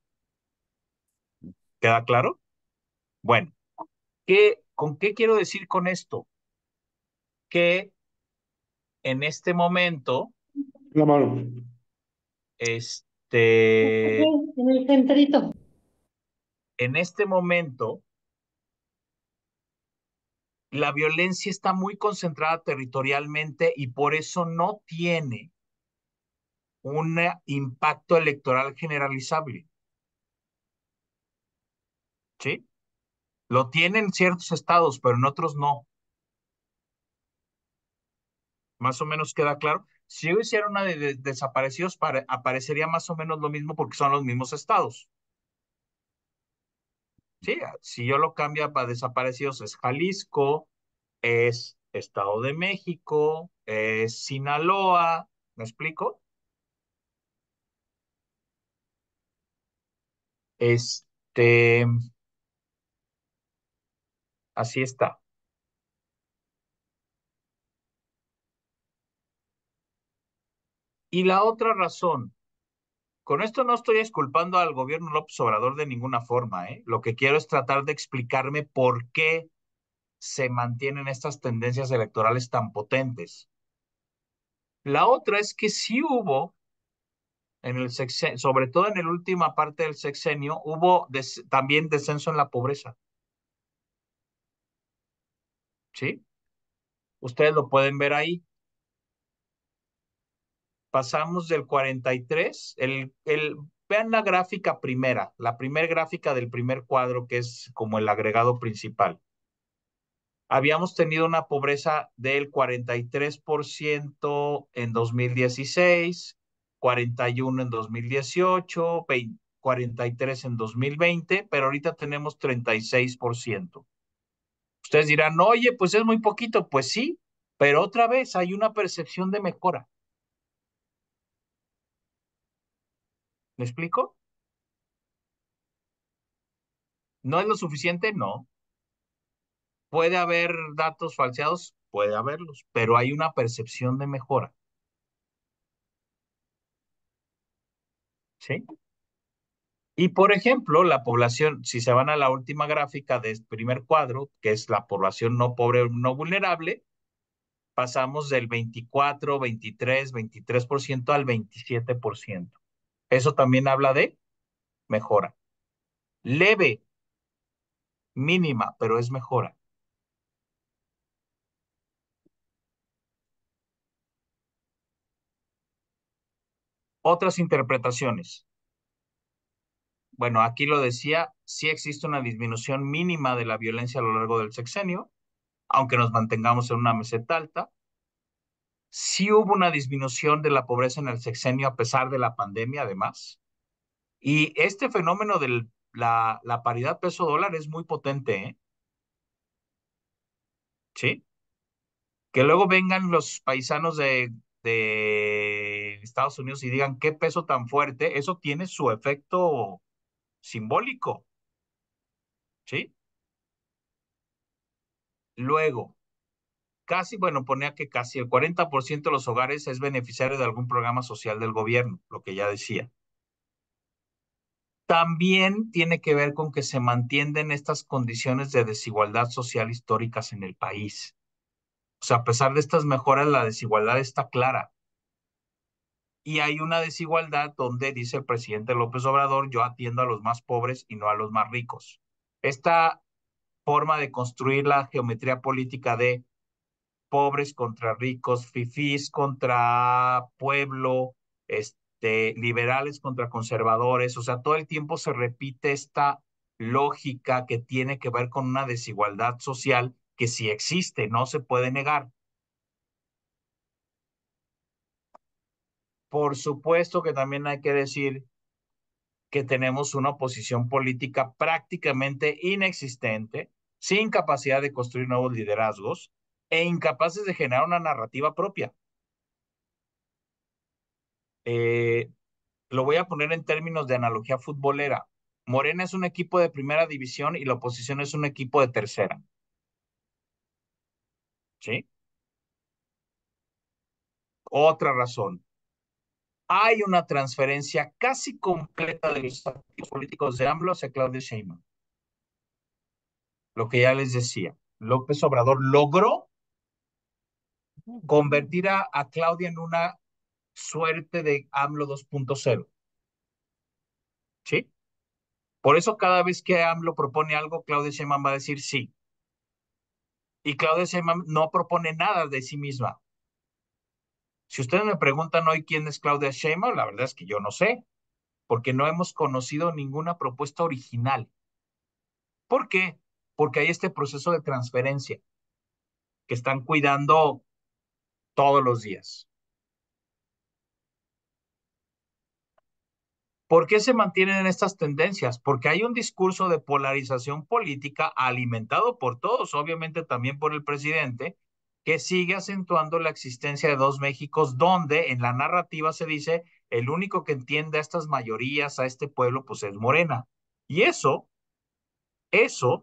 ¿Queda claro? Bueno, ¿con qué quiero decir con esto? Que en este momento, La mano. este, En el centrito. en este momento, la violencia está muy concentrada territorialmente y por eso no tiene un impacto electoral generalizable, ¿sí? Lo tienen ciertos estados, pero en otros no. Más o menos queda claro. Si yo hiciera una de desaparecidos, aparecería más o menos lo mismo porque son los mismos estados. Sí, si yo lo cambio para desaparecidos es Jalisco, es Estado de México, es Sinaloa, ¿me explico? Este, así está. Y la otra razón, con esto no estoy exculpando al gobierno López Obrador de ninguna forma, ¿eh? Lo que quiero es tratar de explicarme por qué se mantienen estas tendencias electorales tan potentes. La otra es que sí hubo en el sexenio, sobre todo en la última parte del sexenio, hubo también descenso en la pobreza, ¿sí? Ustedes lo pueden ver ahí. Pasamos del 43, vean la gráfica primera, la primera gráfica del primer cuadro, que es como el agregado principal. Habíamos tenido una pobreza del 43% en 2016, 41 en 2018, 43 en 2020, pero ahorita tenemos 36%. Ustedes dirán, oye, pues es muy poquito. Pues sí, pero otra vez hay una percepción de mejora. ¿Me explico? ¿No es lo suficiente? No. ¿Puede haber datos falseados? Puede haberlos, pero hay una percepción de mejora. ¿Sí? Y por ejemplo, la población, si se van a la última gráfica del primer cuadro, que es la población no pobre o no vulnerable, pasamos del 24, 23, 23% al 27%. Eso también habla de mejora. Leve, mínima, pero es mejora. Otras interpretaciones. Bueno, aquí lo decía, sí existe una disminución mínima de la violencia a lo largo del sexenio, aunque nos mantengamos en una meseta alta. Sí hubo una disminución de la pobreza en el sexenio a pesar de la pandemia, además. Y este fenómeno de la paridad peso-dólar es muy potente, ¿eh? ¿Sí? Que luego vengan los paisanos de Estados Unidos y digan qué peso tan fuerte, eso tiene su efecto simbólico, ¿sí? Luego, casi, bueno, ponía que casi el 40% de los hogares es beneficiario de algún programa social del gobierno, lo que ya decía. También tiene que ver con que se mantienen estas condiciones de desigualdad social históricas en el país. O sea, a pesar de estas mejoras, la desigualdad está clara. Y hay una desigualdad donde dice el presidente López Obrador, yo atiendo a los más pobres y no a los más ricos. Esta forma de construir la geometría política de pobres contra ricos, fifís contra pueblo, liberales contra conservadores, o sea, todo el tiempo se repite esta lógica que tiene que ver con una desigualdad social que sí existe, no se puede negar. Por supuesto que también hay que decir que tenemos una oposición política prácticamente inexistente, sin capacidad de construir nuevos liderazgos e incapaces de generar una narrativa propia. Eh, lo voy a poner en términos de analogía futbolera. Morena es un equipo de primera división y la oposición es un equipo de tercera. ¿Sí? Otra razón. Hay una transferencia casi completa de los activos políticos de AMLO hacia Claudia Sheinbaum. Lo que ya les decía. López Obrador logró convertir a Claudia en una suerte de AMLO 2.0. ¿Sí? Por eso cada vez que AMLO propone algo, Claudia Sheinbaum va a decir sí. Y Claudia Sheinbaum no propone nada de sí misma. Si ustedes me preguntan hoy quién es Claudia Sheinbaum, la verdad es que yo no sé, porque no hemos conocido ninguna propuesta original. ¿Por qué? Porque hay este proceso de transferencia que están cuidando todos los días. ¿Por qué se mantienen estas tendencias? Porque hay un discurso de polarización política alimentado por todos, obviamente también por el presidente, que sigue acentuando la existencia de dos Méxicos, donde en la narrativa se dice el único que entiende a estas mayorías, a este pueblo, pues es Morena. Y eso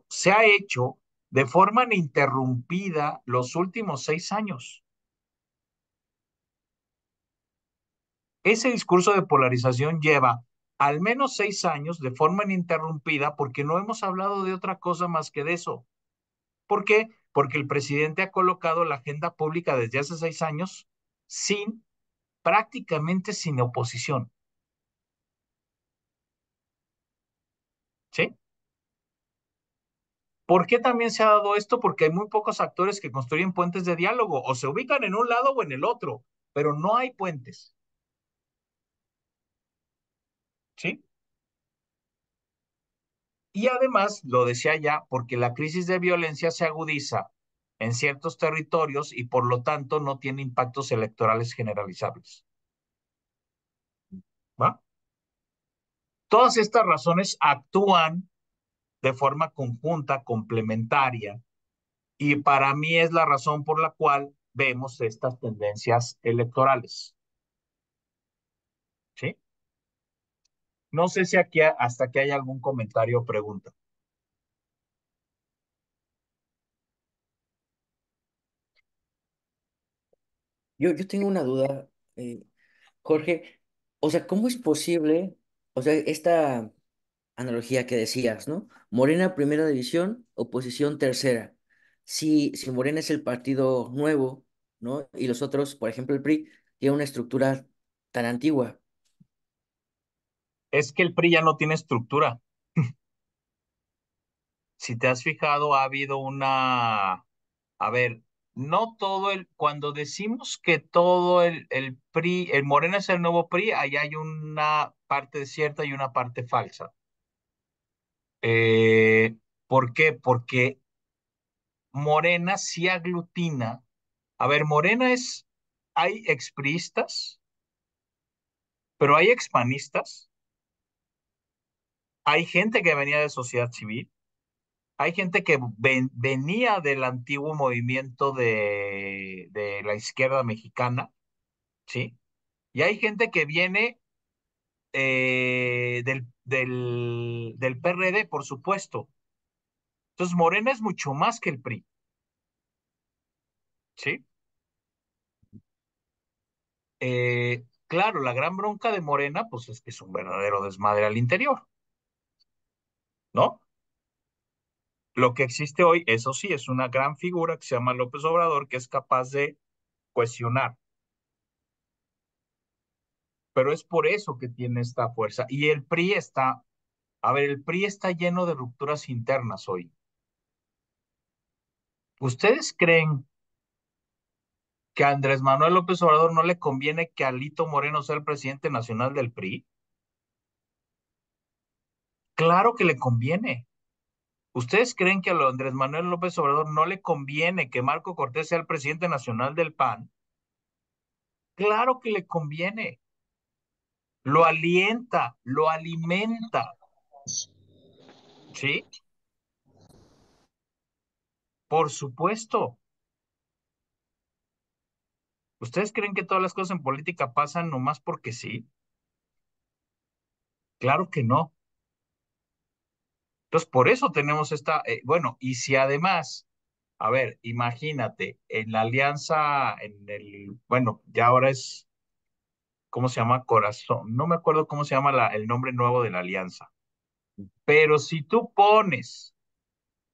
se ha hecho de forma ininterrumpida los últimos 6 años. Ese discurso de polarización lleva al menos 6 años de forma ininterrumpida porque no hemos hablado de otra cosa más que de eso. ¿Por qué? Porque el presidente ha colocado la agenda pública desde hace 6 años prácticamente sin oposición. ¿Sí? ¿Por qué también se ha dado esto? Porque hay muy pocos actores que construyen puentes de diálogo, o se ubican en un lado o en el otro, pero no hay puentes. ¿Sí? Y además, lo decía ya, porque la crisis de violencia se agudiza en ciertos territorios y por lo tanto no tiene impactos electorales generalizables. ¿Va? Todas estas razones actúan de forma conjunta, complementaria, y para mí es la razón por la cual vemos estas tendencias electorales. ¿Sí? No sé si aquí hasta que hay algún comentario o pregunta. Yo tengo una duda, Jorge. O sea, ¿cómo es posible, o sea, esta analogía que decías, ¿no? Morena primera división, oposición tercera. Si Morena es el partido nuevo, ¿no? Y los otros, por ejemplo, el PRI, tiene una estructura tan antigua. Es que el PRI ya no tiene estructura. Si te has fijado, ha habido a ver, no todo cuando decimos que todo el PRI, el Morena es el nuevo PRI, ahí hay una parte cierta y una parte falsa. Eh, ¿Por qué? Porque Morena sí aglutina. A ver, hay expriistas, pero hay expanistas, hay gente que venía de sociedad civil, hay gente que venía del antiguo movimiento de la izquierda mexicana, ¿sí? Y hay gente que viene del PRD, por supuesto. Entonces, Morena es mucho más que el PRI, ¿sí? Claro, la gran bronca de Morena, pues es que es un verdadero desmadre al interior, ¿no? Lo que existe hoy, eso sí, es una gran figura que se llama López Obrador, que es capaz de cohesionar, pero es por eso que tiene esta fuerza. Y el PRI el PRI está lleno de rupturas internas hoy. ¿Ustedes creen que a Andrés Manuel López Obrador no le conviene que Alito Moreno sea el presidente nacional del PRI? Claro que le conviene. ¿Ustedes creen que a Andrés Manuel López Obrador no le conviene que Marco Cortés sea el presidente nacional del PAN? Claro que le conviene. Lo alienta, lo alimenta, ¿sí? Por supuesto. ¿Ustedes creen que todas las cosas en política pasan nomás porque sí? Claro que no. Entonces, por eso tenemos bueno, y si además, a ver, imagínate, en la alianza, bueno, ya ahora es, ¿cómo se llama? Corazón. No me acuerdo cómo se llama el nombre nuevo de la alianza. Pero si tú pones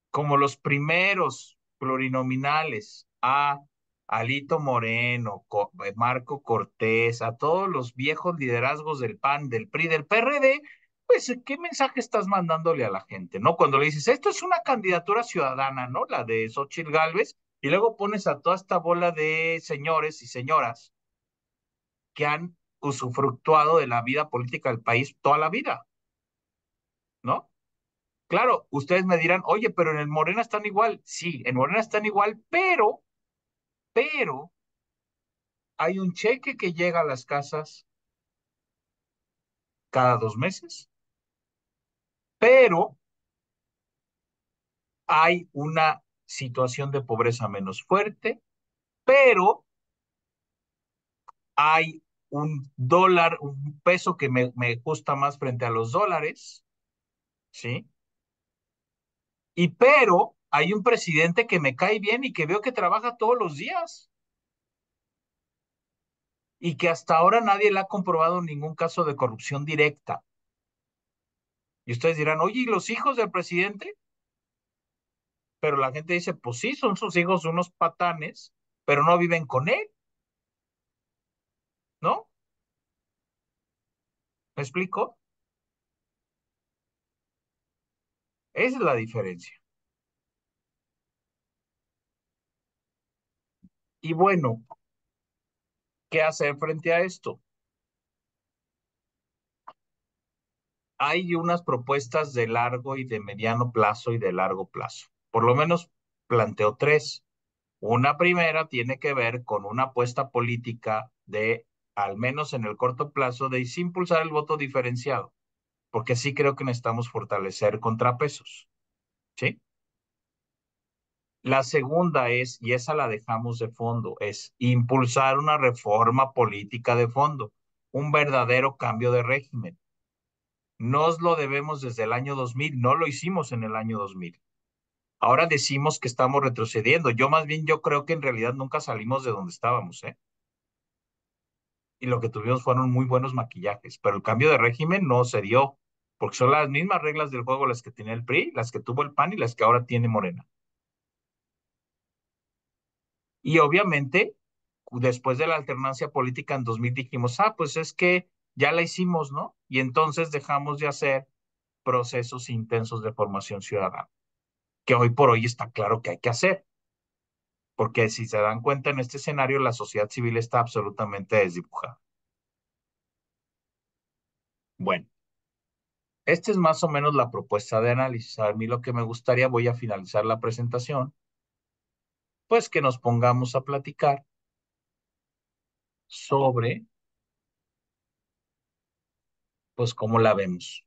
como los primeros plurinominales a Alito Moreno, Marco Cortés, a todos los viejos liderazgos del PAN, del PRI, del PRD, pues, ¿qué mensaje estás mandándole a la gente, no? Cuando le dices, esto es una candidatura ciudadana, ¿no? La de Xóchitl Gálvez, y luego pones a toda esta bola de señores y señoras que han usufructuado de la vida política del país toda la vida, ¿no? Claro, ustedes me dirán, oye, pero en el Morena están igual. Sí, en Morena están igual, pero hay un cheque que llega a las casas cada 2 meses, pero hay una situación de pobreza menos fuerte, pero hay un dólar, un peso que me gusta más frente a los dólares, ¿sí? Y pero hay un presidente que me cae bien y que veo que trabaja todos los días y que hasta ahora nadie le ha comprobado ningún caso de corrupción directa. Y ustedes dirán, oye, ¿y los hijos del presidente? Pero la gente dice, pues sí, son sus hijos unos patanes, pero no viven con él, ¿no? ¿Me explico? Esa es la diferencia. Y bueno, ¿qué hacer frente a esto? Hay unas propuestas de largo y de mediano plazo y de largo plazo. Por lo menos planteo tres. Una primera tiene que ver con una apuesta política de, al menos en el corto plazo, de impulsar el voto diferenciado, porque sí creo que necesitamos fortalecer contrapesos, ¿sí? La segunda es, y esa la dejamos de fondo, es impulsar una reforma política de fondo, un verdadero cambio de régimen. Nos lo debemos desde el año 2000, no lo hicimos en el año 2000. Ahora decimos que estamos retrocediendo. Yo creo que en realidad nunca salimos de donde estábamos, ¿eh? Y lo que tuvimos fueron muy buenos maquillajes, pero el cambio de régimen no se dio, porque son las mismas reglas del juego las que tenía el PRI, las que tuvo el PAN y las que ahora tiene Morena. Y obviamente, después de la alternancia política en 2000 dijimos, pues es que ya la hicimos, ¿no? Y entonces dejamos de hacer procesos intensos de formación ciudadana, que hoy por hoy está claro que hay que hacer, porque si se dan cuenta en este escenario, la sociedad civil está absolutamente desdibujada. Bueno, esta es más o menos la propuesta de análisis. A mí lo que me gustaría, voy a finalizar la presentación, pues que nos pongamos a platicar sobre, pues, cómo la vemos.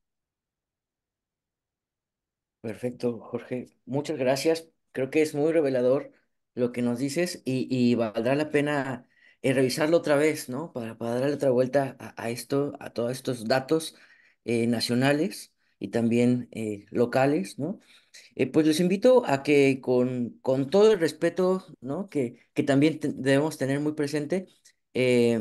Perfecto, Jorge. Muchas gracias. Creo que es muy revelador lo que nos dices y valdrá la pena revisarlo otra vez, ¿no? Para darle otra vuelta a esto, a todos estos datos nacionales y también locales, ¿no? Pues les invito a que con todo el respeto, ¿no? Que también debemos tener muy presente, eh,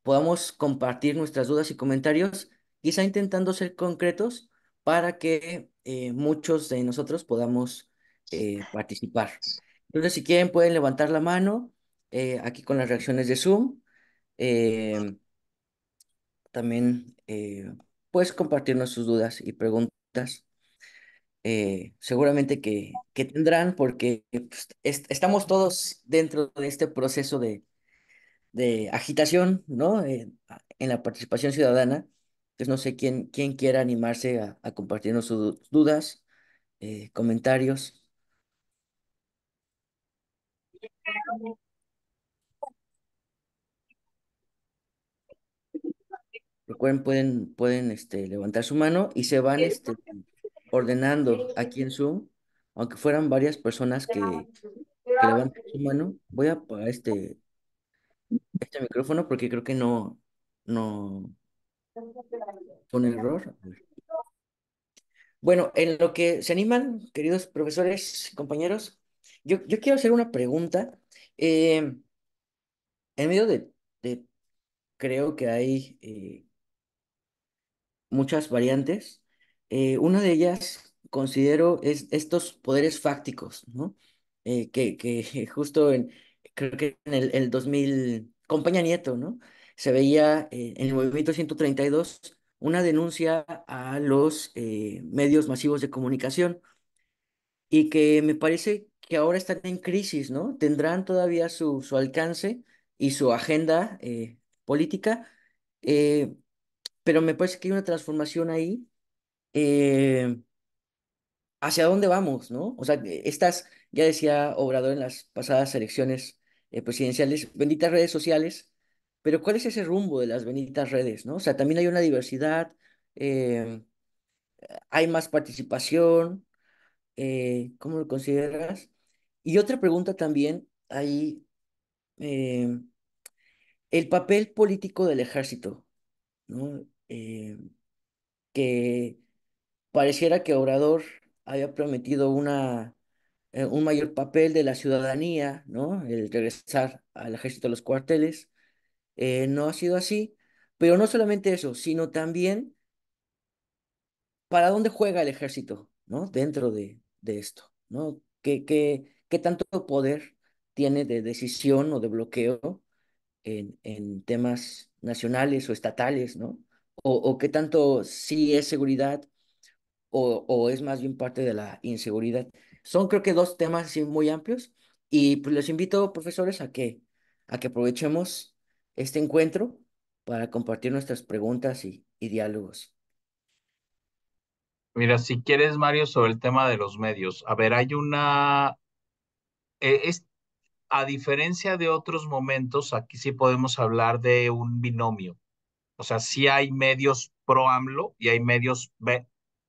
podamos compartir nuestras dudas y comentarios, quizá intentando ser concretos para que muchos de nosotros podamos participar. Entonces, si quieren, pueden levantar la mano aquí con las reacciones de Zoom. eh, También puedes compartirnos sus dudas y preguntas seguramente que tendrán, porque pues, estamos todos dentro de este proceso de agitación, ¿no? En la participación ciudadana. Entonces no sé quién quiera animarse a compartirnos sus dudas, comentarios. Recuerden, pueden levantar su mano y se van ordenando aquí en Zoom, aunque fueran varias personas que levantan su mano. Voy a apagar este micrófono porque creo que no fue un error. A ver. Bueno, en lo que se animan, queridos profesores, compañeros, yo quiero hacer una pregunta. Eh, en medio de creo que hay muchas variantes. Una de ellas considero es estos poderes fácticos, ¿no? Que justo creo que en el 2000, con Peña Nieto, ¿no? Se veía en el movimiento 132 una denuncia a los medios masivos de comunicación y que me parece que ahora están en crisis, ¿no? Tendrán todavía su alcance y su agenda política, eh, pero me parece que hay una transformación ahí. eh, ¿Hacia dónde vamos, no? O sea, ya decía Obrador en las pasadas elecciones presidenciales, benditas redes sociales, pero ¿cuál es ese rumbo de las benditas redes, no? O sea, también hay una diversidad, eh, hay más participación, ¿cómo lo consideras? Y otra pregunta también, ahí, eh, el papel político del ejército, ¿no? Que pareciera que Obrador había prometido un mayor papel de la ciudadanía, ¿no? El regresar al ejército a los cuarteles. No ha sido así, pero no solamente eso, sino también para dónde juega el ejército, ¿no? Dentro de esto, ¿no? ¿Qué tanto poder tiene de decisión o de bloqueo en temas nacionales o estatales, ¿no? O qué tanto sí es seguridad o es más bien parte de la inseguridad. Son creo que dos temas así muy amplios y pues les invito, profesores, a que aprovechemos este encuentro para compartir nuestras preguntas y diálogos. Mira, si quieres, Mario, sobre el tema de los medios. A ver, hay es, a diferencia de otros momentos, aquí sí podemos hablar de un binomio. O sea, sí hay medios pro AMLO y hay medios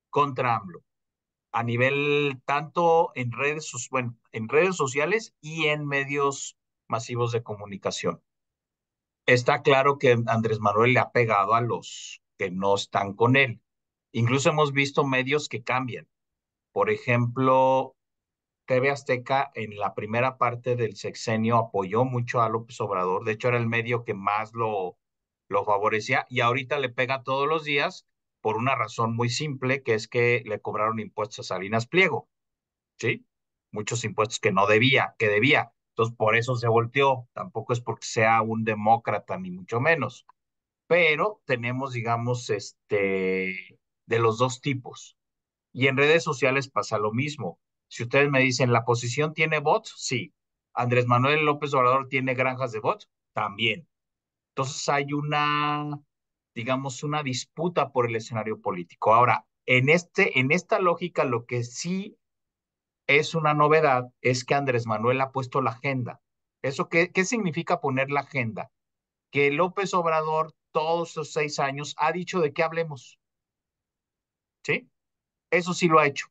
contra AMLO. A nivel tanto en bueno, en redes sociales y en medios masivos de comunicación. Está claro que Andrés Manuel le ha pegado a los que no están con él. Incluso hemos visto medios que cambian. Por ejemplo, TV Azteca en la primera parte del sexenio apoyó mucho a López Obrador. De hecho, era el medio que más lo favorecía y ahorita le pega todos los días por una razón muy simple, que es que le cobraron impuestos a Salinas Pliego, ¿sí? Muchos impuestos que no debía, que debía. Entonces, por eso se volteó. Tampoco es porque sea un demócrata, ni mucho menos. Pero tenemos, digamos, de los dos tipos. Y en redes sociales pasa lo mismo. Si ustedes me dicen, ¿la oposición tiene bots? Sí. ¿Andrés Manuel López Obrador tiene granjas de bots? También. Entonces hay digamos, una disputa por el escenario político. Ahora, en esta lógica, lo que sí es una novedad es que Andrés Manuel ha puesto la agenda. ¿Eso qué significa poner la agenda? Que López Obrador todos estos 6 años ha dicho de qué hablemos, ¿sí? Eso sí lo ha hecho.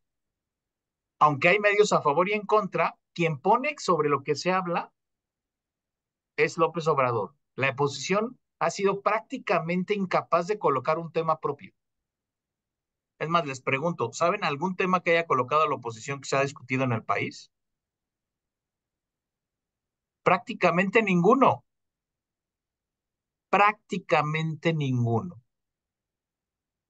Aunque hay medios a favor y en contra, quien pone sobre lo que se habla es López Obrador. La oposición ha sido prácticamente incapaz de colocar un tema propio. Es más, les pregunto, ¿saben algún tema que haya colocado a la oposición que se ha discutido en el país? Prácticamente ninguno, prácticamente ninguno.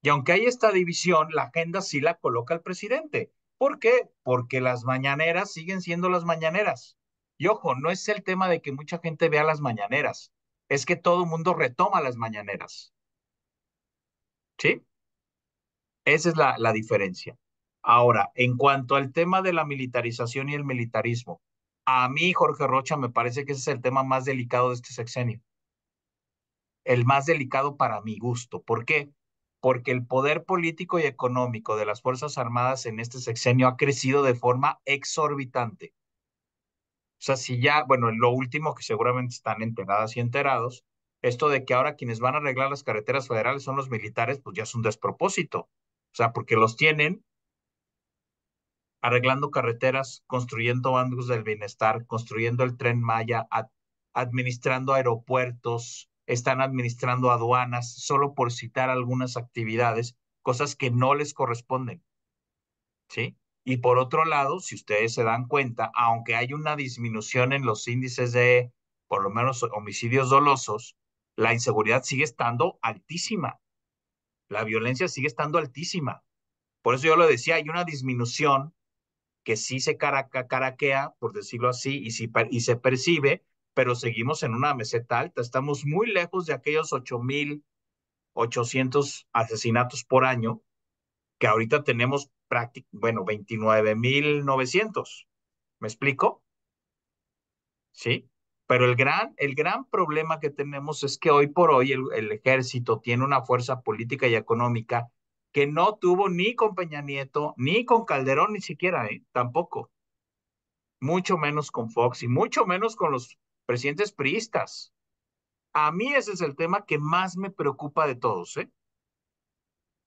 Y aunque hay esta división, la agenda sí la coloca el presidente. ¿Por qué? Porque las mañaneras siguen siendo las mañaneras. Y ojo, no es el tema de que mucha gente vea las mañaneras, es que todo el mundo retoma las mañaneras. ¿Sí? Esa es la diferencia. Ahora, en cuanto al tema de la militarización y el militarismo, a mí, Jorge Rocha, me parece que ese es el tema más delicado de este sexenio. el más delicado para mi gusto. ¿Por qué? Porque el poder político y económico de las Fuerzas Armadas en este sexenio ha crecido de forma exorbitante. O sea, si ya, bueno, lo último que seguramente están enteradas y enterados, esto de que ahora quienes van a arreglar las carreteras federales son los militares, pues ya es un despropósito. O sea, porque los tienen arreglando carreteras, construyendo bancos del bienestar, construyendo el Tren Maya, administrando aeropuertos, están administrando aduanas, solo por citar algunas actividades, cosas que no les corresponden, ¿sí? Y por otro lado, si ustedes se dan cuenta, aunque hay una disminución en los índices de, por lo menos, homicidios dolosos, la inseguridad sigue estando altísima, la violencia sigue estando altísima. Por eso yo lo decía, hay una disminución que sí se caraquea, por decirlo así, y se percibe, pero seguimos en una meseta alta. Estamos muy lejos de aquellos 8.800 asesinatos por año, que ahorita tenemos bueno, 29.900. ¿Me explico? Sí. Pero el gran problema que tenemos es que hoy por hoy el ejército tiene una fuerza política y económica que no tuvo ni con Peña Nieto, ni con Calderón, ni siquiera, tampoco. Mucho menos con Fox y mucho menos con los presidentes priistas. A mí ese es el tema que más me preocupa de todos, ¿eh?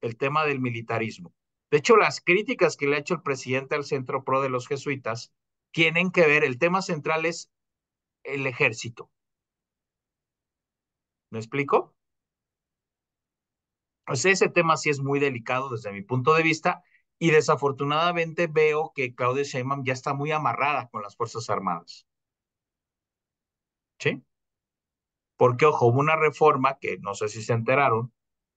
El tema del militarismo. De hecho, las críticas que le ha hecho el presidente al Centro Pro de los jesuitas tienen que ver, el tema central es el ejército. ¿Me explico? Pues ese tema sí es muy delicado desde mi punto de vista y desafortunadamente veo que Claudia Sheinbaum ya está muy amarrada con las Fuerzas Armadas. ¿Sí? Porque, ojo, hubo una reforma que no sé si se enteraron.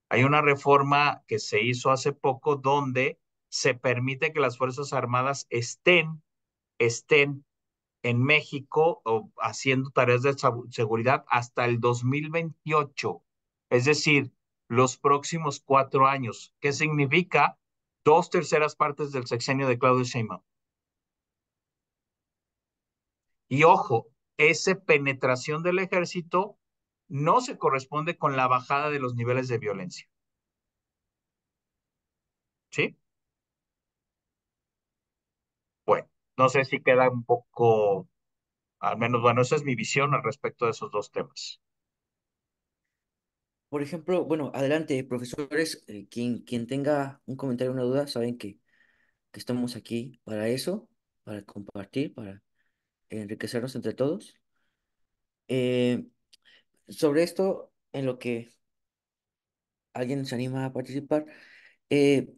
Hay una reforma que se hizo hace poco donde se permite que las Fuerzas Armadas estén en México o haciendo tareas de seguridad hasta el 2028, es decir, los próximos 4 años. ¿Qué significa? 2/3 partes del sexenio de Claudio Sheinbaum. Y ojo, esa penetración del ejército no se corresponde con la bajada de los niveles de violencia. ¿Sí? Bueno, no sé si queda un poco, al menos, bueno, esa es mi visión al respecto de esos dos temas. Por ejemplo, bueno, adelante, profesores, quien tenga un comentario o una duda, saben que estamos aquí para eso, para compartir, para enriquecernos entre todos. Eh, sobre esto, en lo que alguien se anima a participar, eh,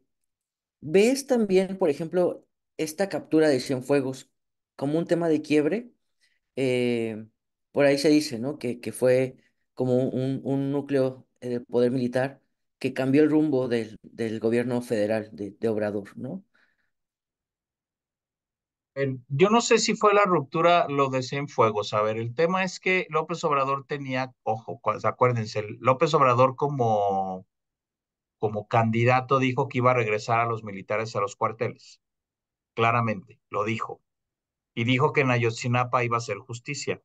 ¿ves también, por ejemplo, esta captura de Cienfuegos como un tema de quiebre? Eh, por ahí se dice, ¿no? Que fue como un núcleo del poder militar que cambió el rumbo del gobierno federal de Obrador, ¿no? Yo no sé si fue la ruptura lo de Cienfuegos. A ver, el tema es que López Obrador tenía, ojo, acuérdense, López Obrador como candidato dijo que iba a regresar a los militares a los cuarteles. Claramente, lo dijo. Y dijo que en Ayotzinapa iba a hacer justicia.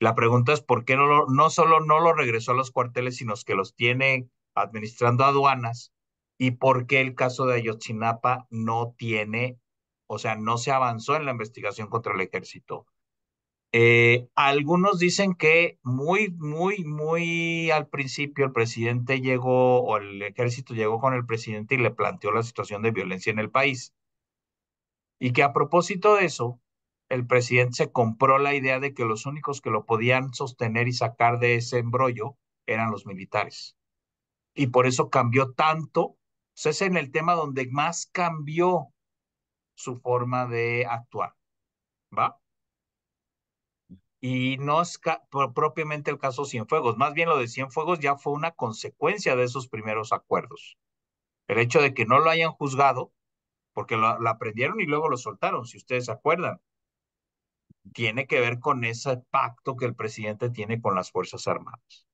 La pregunta es por qué no solo no lo regresó a los cuarteles, sino que los tiene administrando aduanas, y por qué el caso de Ayotzinapa no tiene, o sea, no se avanzó en la investigación contra el ejército. Algunos dicen que muy, muy, muy al principio el presidente llegó, o el ejército llegó con el presidente y le planteó la situación de violencia en el país. Y que a propósito de eso, el presidente se compró la idea de que los únicos que lo podían sostener y sacar de ese embrollo eran los militares. Y por eso cambió tanto. O sea, es en el tema donde más cambió su forma de actuar, ¿va? Y no es propiamente el caso Cienfuegos, más bien lo de Cienfuegos ya fue una consecuencia de esos primeros acuerdos. El hecho de que no lo hayan juzgado, porque la prendieron y luego lo soltaron, si ustedes se acuerdan, tiene que ver con ese pacto que el presidente tiene con las Fuerzas Armadas.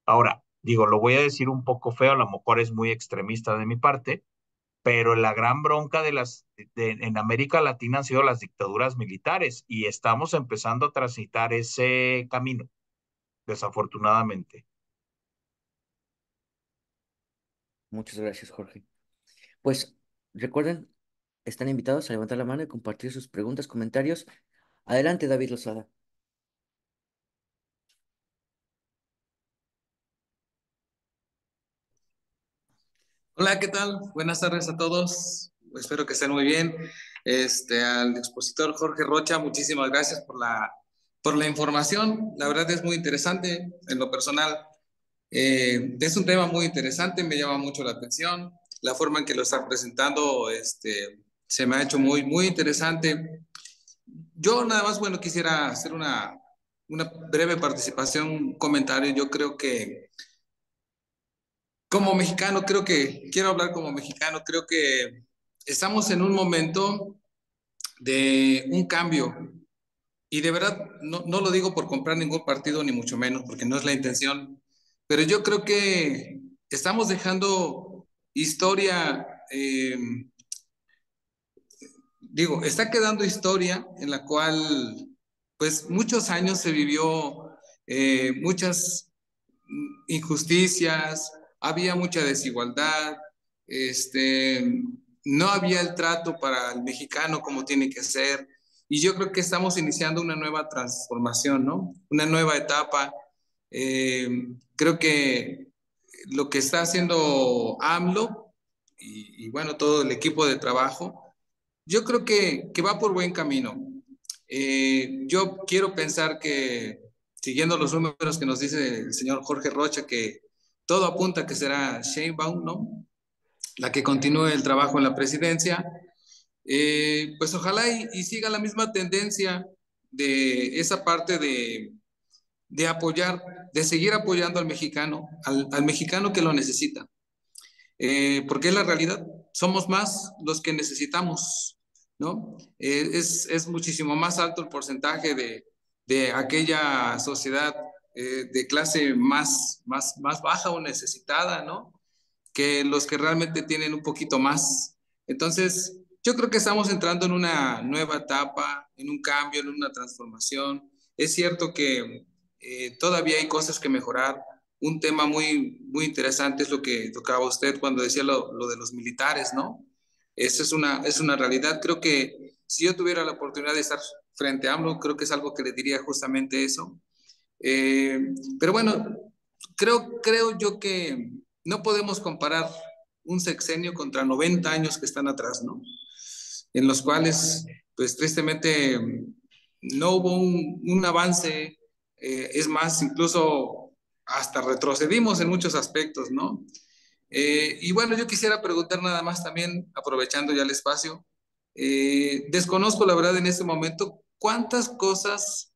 Ahora, digo, lo voy a decir un poco feo, a lo mejor es muy extremista de mi parte, pero la gran bronca en América Latina han sido las dictaduras militares y estamos empezando a transitar ese camino, desafortunadamente. Muchas gracias, Jorge. Pues recuerden, están invitados a levantar la mano y compartir sus preguntas, comentarios. Adelante, David Lozada. Hola, ¿qué tal? Buenas tardes a todos. Espero que estén muy bien. Al expositor Jorge Rocha, muchísimas gracias por la información. La verdad es muy interesante en lo personal. Es un tema muy interesante, me llama mucho la atención. La forma en que lo está presentando, se me ha hecho muy interesante. Yo nada más, bueno, quisiera hacer una breve participación, un comentario. Yo creo que como mexicano, quiero hablar como mexicano, creo que estamos en un momento de un cambio y de verdad no lo digo por comprar ningún partido ni mucho menos, porque no es la intención, pero yo creo que estamos dejando historia, está quedando historia en la cual pues muchos años se vivió muchas injusticias, había mucha desigualdad, este, no había el trato para el mexicano como tiene que ser. Y yo creo que estamos iniciando una nueva transformación, ¿no? Una nueva etapa. Eh, Creo que lo que está haciendo AMLO y bueno, todo el equipo de trabajo, yo creo que va por buen camino. Yo quiero pensar que, siguiendo los números que nos dice el señor Jorge Rocha, que todo apunta a que será Sheinbaum, ¿no? La que continúe el trabajo en la presidencia. Pues ojalá y siga la misma tendencia de esa parte de apoyar, de seguir apoyando al mexicano, al mexicano que lo necesita. Porque es la realidad, somos más los que necesitamos, ¿no? Es muchísimo más alto el porcentaje de aquella sociedad de clase más baja o necesitada, ¿no? Que los que realmente tienen un poquito más. Entonces, yo creo que estamos entrando en una nueva etapa, en un cambio, en una transformación. Es cierto que todavía hay cosas que mejorar. Un tema muy interesante es lo que tocaba usted cuando decía lo de los militares, ¿no? Esa es una realidad. Creo que si yo tuviera la oportunidad de estar frente a AMLO, creo que es algo que le diría justamente eso. Eh, pero bueno, creo yo que no podemos comparar un sexenio contra 90 años que están atrás, ¿no? En los cuales, pues tristemente, no hubo un avance, es más, incluso hasta retrocedimos en muchos aspectos, ¿no? Y bueno, yo quisiera preguntar nada más también, aprovechando ya el espacio, desconozco la verdad en este momento cuántas cosas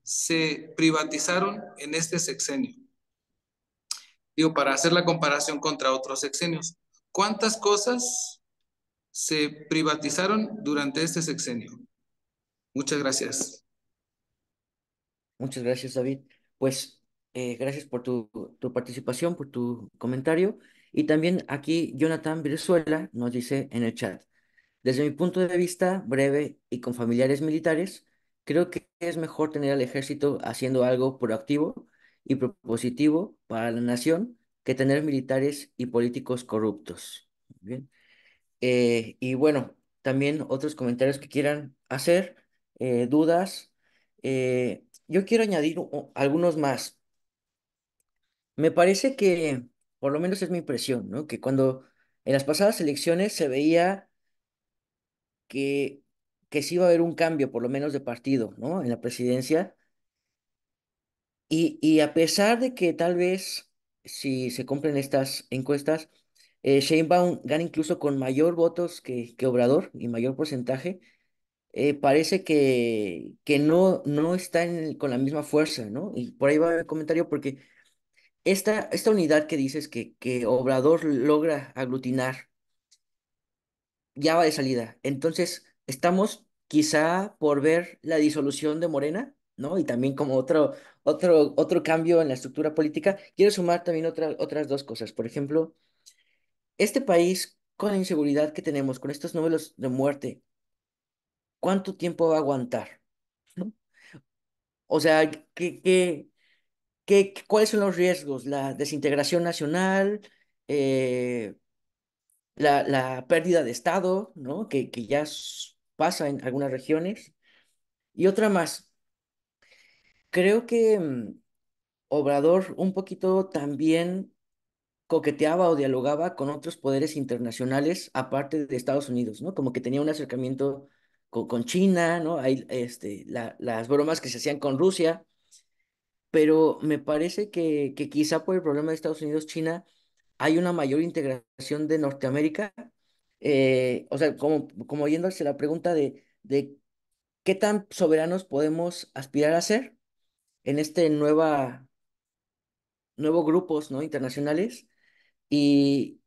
se privatizaron en este sexenio. Digo, para hacer la comparación contra otros sexenios, ¿cuántas cosas se privatizaron durante este sexenio? Muchas gracias. Muchas gracias, David. Pues gracias por tu participación, por tu comentario. Y también aquí Jonathan Brizuela nos dice en el chat, desde mi punto de vista breve y con familiares militares, creo que es mejor tener al ejército haciendo algo proactivo y propositivo para la nación que tener militares y políticos corruptos. Bien. Y bueno, también otros comentarios que quieran hacer, dudas. Yo quiero añadir algunos más. Me parece que, por lo menos es mi impresión, ¿no? Que cuando en las pasadas elecciones se veía que, que sí iba a haber un cambio, por lo menos de partido, ¿no? En la presidencia. Y a pesar de que tal vez, si se cumplen estas encuestas, Sheinbaum gana incluso con mayor votos que Obrador y mayor porcentaje, parece que no está con la misma fuerza, ¿no? Y por ahí va el comentario porque esta unidad que dices que Obrador logra aglutinar ya va de salida. Entonces, estamos quizá por ver la disolución de Morena, ¿no? Y también como otro cambio en la estructura política. Quiero sumar también otras dos cosas. Por ejemplo, este país, con la inseguridad que tenemos, con estos números de muerte, ¿cuánto tiempo va a aguantar? ¿No? O sea, ¿cuáles son los riesgos? La desintegración nacional, eh, la pérdida de Estado, ¿no? Que ya pasa en algunas regiones. Y otra más, creo que Obrador un poquito también coqueteaba o dialogaba con otros poderes internacionales aparte de Estados Unidos, ¿no? Como que tenía un acercamiento con China, ¿no? Hay las bromas que se hacían con Rusia, pero me parece que quizá por el problema de Estados Unidos-China hay una mayor integración de Norteamérica. O sea, como yéndose la pregunta de qué tan soberanos podemos aspirar a ser en nuevo grupos, ¿no? internacionales y,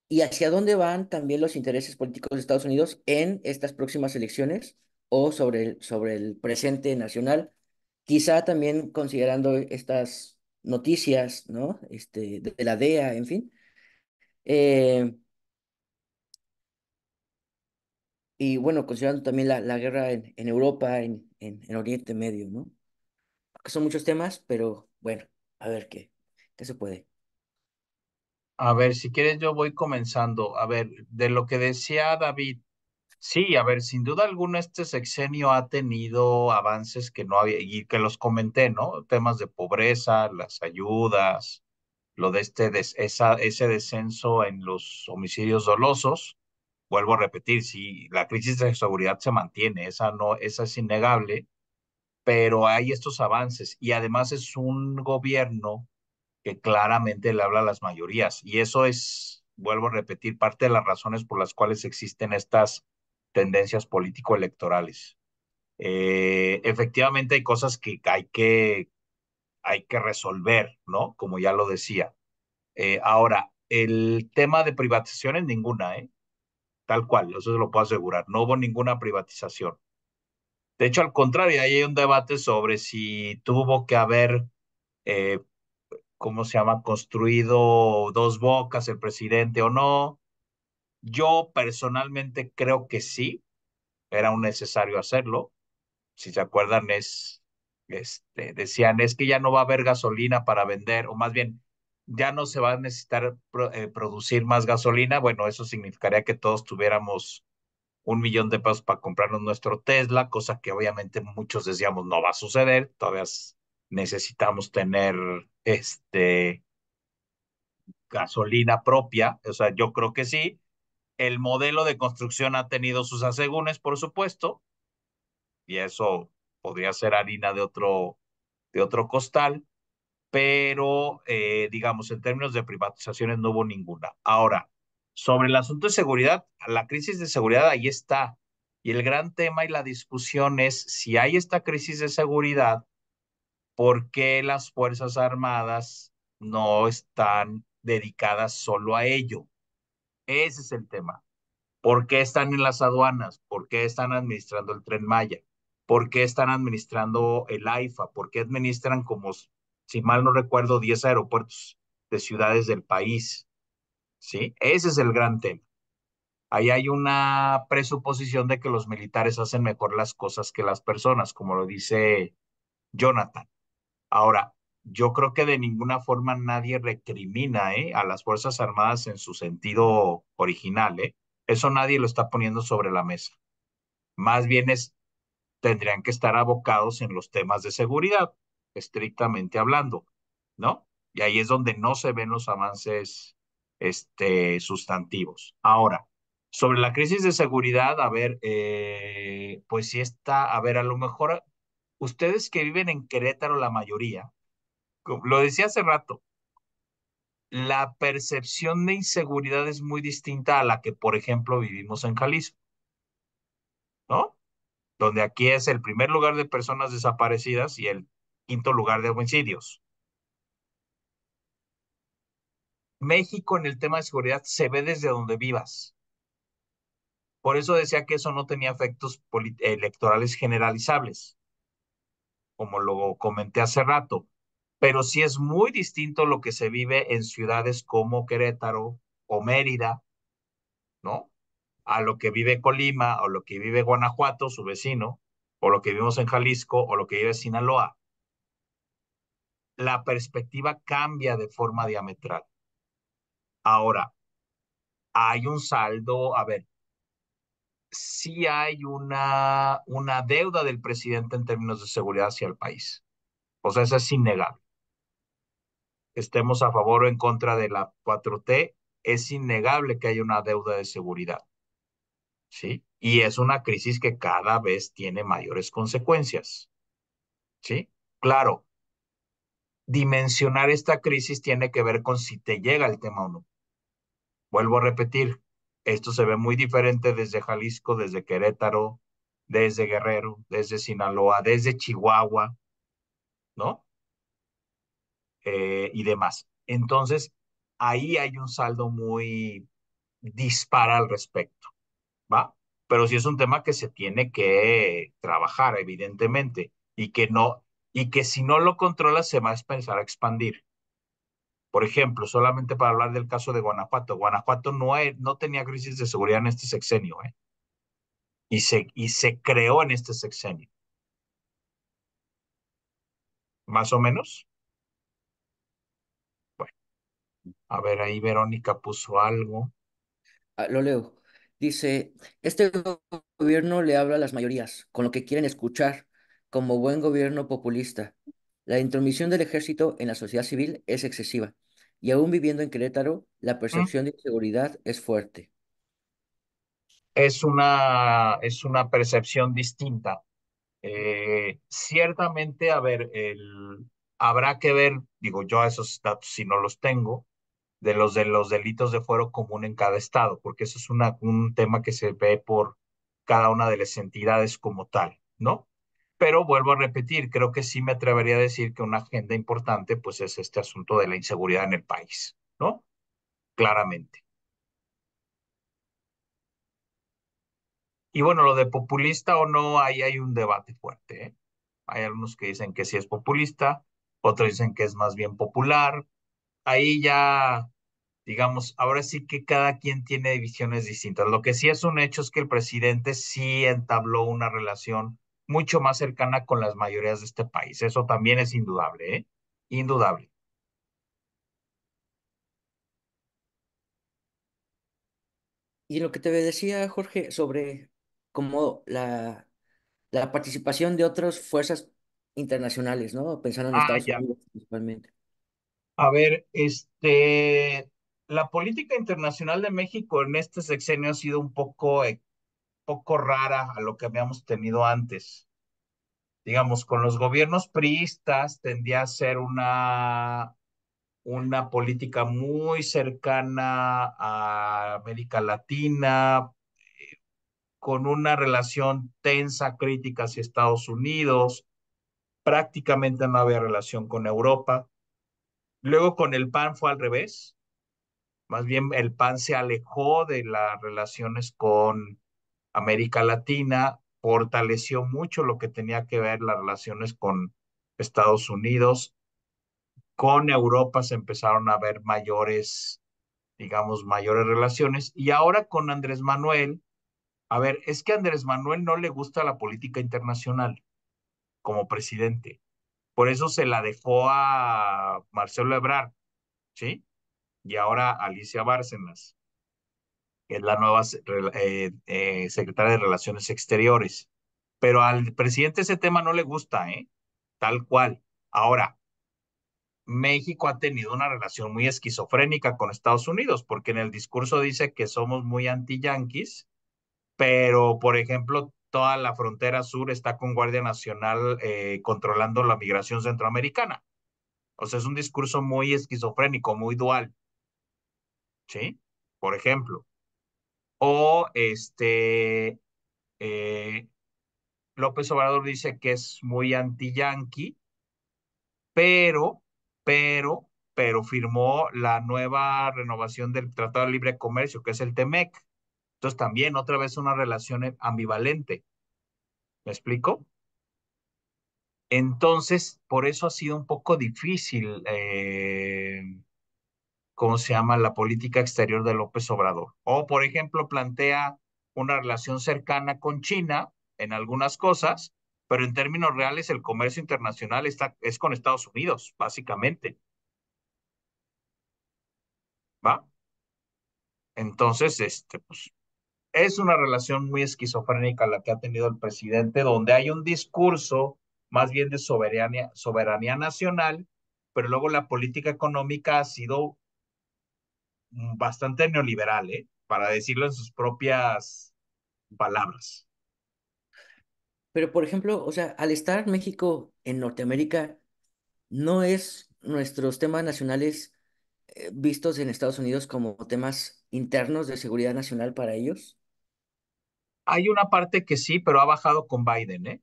y hacia dónde van también los intereses políticos de Estados Unidos en estas próximas elecciones o sobre el presente nacional, quizá también considerando estas noticias, ¿no? De la DEA, en fin. Eh, y bueno, considerando también la guerra en Europa, en Oriente Medio, ¿no? Que son muchos temas, pero bueno, a ver qué se puede. A ver, si quieres yo voy comenzando. A ver, de lo que decía David, sí, a ver, sin duda alguna este sexenio ha tenido avances que no había, y que los comenté, ¿no? Temas de pobreza, las ayudas, lo de ese descenso en los homicidios dolosos. Vuelvo a repetir, si la crisis de seguridad se mantiene, esa no, esa es innegable, pero hay estos avances y además es un gobierno que claramente le habla a las mayorías. Y eso es, vuelvo a repetir, parte de las razones por las cuales existen estas tendencias político-electorales. Efectivamente hay cosas que hay que resolver, ¿no? Como ya lo decía. Ahora, el tema de privatizaciones, ninguna, ¿eh? Tal cual, eso se lo puedo asegurar. No hubo ninguna privatización. De hecho, al contrario, ahí hay un debate sobre si tuvo que haber eh, ¿cómo se llama? Construido dos bocas el presidente o no. Yo personalmente creo que sí, era un necesario hacerlo. Si se acuerdan, decían, es que ya no va a haber gasolina para vender, o más bien, ya no se va a necesitar producir más gasolina. Bueno, eso significaría que todos tuviéramos 1 millón de pesos para comprarnos nuestro Tesla, cosa que obviamente muchos decíamos no va a suceder. Todavía necesitamos tener gasolina propia, o sea, yo creo que sí. El modelo de construcción ha tenido sus asegúnes, por supuesto, y eso podría ser harina de otro costal, pero digamos, en términos de privatizaciones no hubo ninguna. Ahora, sobre el asunto de seguridad, la crisis de seguridad ahí está. Y el gran tema y la discusión es si hay esta crisis de seguridad, ¿por qué las Fuerzas Armadas no están dedicadas solo a ello? Ese es el tema. ¿Por qué están en las aduanas? ¿Por qué están administrando el Tren Maya? ¿Por qué están administrando el AIFA? ¿Por qué administran como, si mal no recuerdo, 10 aeropuertos de ciudades del país? ¿Sí? Ese es el gran tema. Ahí hay una presuposición de que los militares hacen mejor las cosas que las personas, como lo dice Jonathan. Ahora, yo creo que de ninguna forma nadie recrimina, a las Fuerzas Armadas en su sentido original, ¿eh? Eso nadie lo está poniendo sobre la mesa. Más bien tendrían que estar abocados en los temas de seguridad, estrictamente hablando, ¿no? Y ahí es donde no se ven los avances, sustantivos. Ahora, sobre la crisis de seguridad, a ver, pues sí está, a ver, a lo mejor ustedes que viven en Querétaro, la mayoría, lo decía hace rato, la percepción de inseguridad es muy distinta a la que, por ejemplo, vivimos en Jalisco, ¿no? Donde aquí es el primer lugar de personas desaparecidas y el quinto lugar de homicidios. México en el tema de seguridad se ve desde donde vivas. Por eso decía que eso no tenía efectos electorales generalizables, como lo comenté hace rato. Pero sí es muy distinto lo que se vive en ciudades como Querétaro o Mérida, ¿no? A lo que vive Colima, o lo que vive Guanajuato, su vecino, o lo que vivimos en Jalisco, o lo que vive Sinaloa. La perspectiva cambia de forma diametral. Ahora, hay un saldo, a ver, sí hay una deuda del presidente en términos de seguridad hacia el país. O sea, eso es innegable. Estemos a favor o en contra de la 4T, es innegable que hay una deuda de seguridad, ¿sí? Y es una crisis que cada vez tiene mayores consecuencias, ¿sí? Claro, dimensionar esta crisis tiene que ver con si te llega el tema o no. Vuelvo a repetir, esto se ve muy diferente desde Jalisco, desde Querétaro, desde Guerrero, desde Sinaloa, desde Chihuahua, ¿no? Y demás. Entonces, ahí hay un saldo muy dispara al respecto, ¿va? Pero sí es un tema que se tiene que trabajar, evidentemente, y que si no lo controlas se va a empezar a expandir. Por ejemplo, solamente para hablar del caso de Guanajuato, Guanajuato no tenía crisis de seguridad en este sexenio, ¿eh? Y se creó en este sexenio, más o menos. Bueno, a ver, ahí Verónica puso algo. Lo leo. Dice, este gobierno le habla a las mayorías, con lo que quieren escuchar, como buen gobierno populista. La intromisión del ejército en la sociedad civil es excesiva, y aún viviendo en Querétaro, la Mm, percepción de inseguridad es fuerte. es una percepción distinta. Ciertamente, a ver, habrá que ver, digo yo, esos datos si no los tengo, de los delitos de fuero común en cada estado, porque eso es un tema que se ve por cada una de las entidades como tal, ¿no? Pero vuelvo a repetir, creo que sí me atrevería a decir que una agenda importante, pues es este asunto de la inseguridad en el país, ¿no? Claramente. Y bueno, lo de populista o no, ahí hay un debate fuerte, ¿eh? Hay algunos que dicen que sí es populista, otros dicen que es más bien popular. Ahí ya, digamos, ahora sí que cada quien tiene visiones distintas. Lo que sí es un hecho es que el presidente sí entabló una relación mucho más cercana con las mayorías de este país. Eso también es indudable, ¿eh? Indudable. Y lo que te decía, Jorge, sobre cómo la participación de otras fuerzas internacionales, ¿no? Pensando en Ah, Estados ya. Unidos principalmente. A ver, la política internacional de México en este sexenio ha sido un poco rara a lo que habíamos tenido antes. Digamos, con los gobiernos priistas tendía a ser una política muy cercana a América Latina, con una relación tensa, crítica hacia Estados Unidos, prácticamente no había relación con Europa. Luego con el PAN fue al revés, más bien el PAN se alejó de las relaciones con América Latina, fortaleció mucho lo que tenía que ver las relaciones con Estados Unidos. Con Europa se empezaron a ver mayores, digamos, mayores relaciones. Y ahora con Andrés Manuel, a ver, es que a Andrés Manuel no le gusta la política internacional como presidente. Por eso se la dejó a Marcelo Ebrard, ¿sí? Y ahora Alicia Bárcenas, que es la nueva secretaria de Relaciones Exteriores. Pero al presidente ese tema no le gusta, ¿eh? Tal cual. Ahora, México ha tenido una relación muy esquizofrénica con Estados Unidos, porque en el discurso dice que somos muy anti-yanquis, pero, por ejemplo, toda la frontera sur está con Guardia Nacional controlando la migración centroamericana. O sea, es un discurso muy esquizofrénico, muy dual, ¿sí? Por ejemplo. O eh, López Obrador dice que es muy anti-yanqui, pero, pero firmó la nueva renovación del Tratado de Libre Comercio, que es el TEMEC. Entonces también otra vez una relación ambivalente. ¿Me explico? Entonces, por eso ha sido un poco difícil, ¿cómo se llama? La política exterior de López Obrador. O, por ejemplo, plantea una relación cercana con China en algunas cosas, pero en términos reales el comercio internacional es con Estados Unidos, básicamente. ¿Va? Entonces, pues, es una relación muy esquizofrénica la que ha tenido el presidente, donde hay un discurso más bien de soberanía nacional, pero luego la política económica ha sido bastante neoliberal, ¿eh? Para decirlo en sus propias palabras. Pero, por ejemplo, o sea, al estar México en Norteamérica, ¿no es nuestros temas nacionales vistos en Estados Unidos como temas internos de seguridad nacional para ellos? Hay una parte que sí, pero ha bajado con Biden, ¿eh?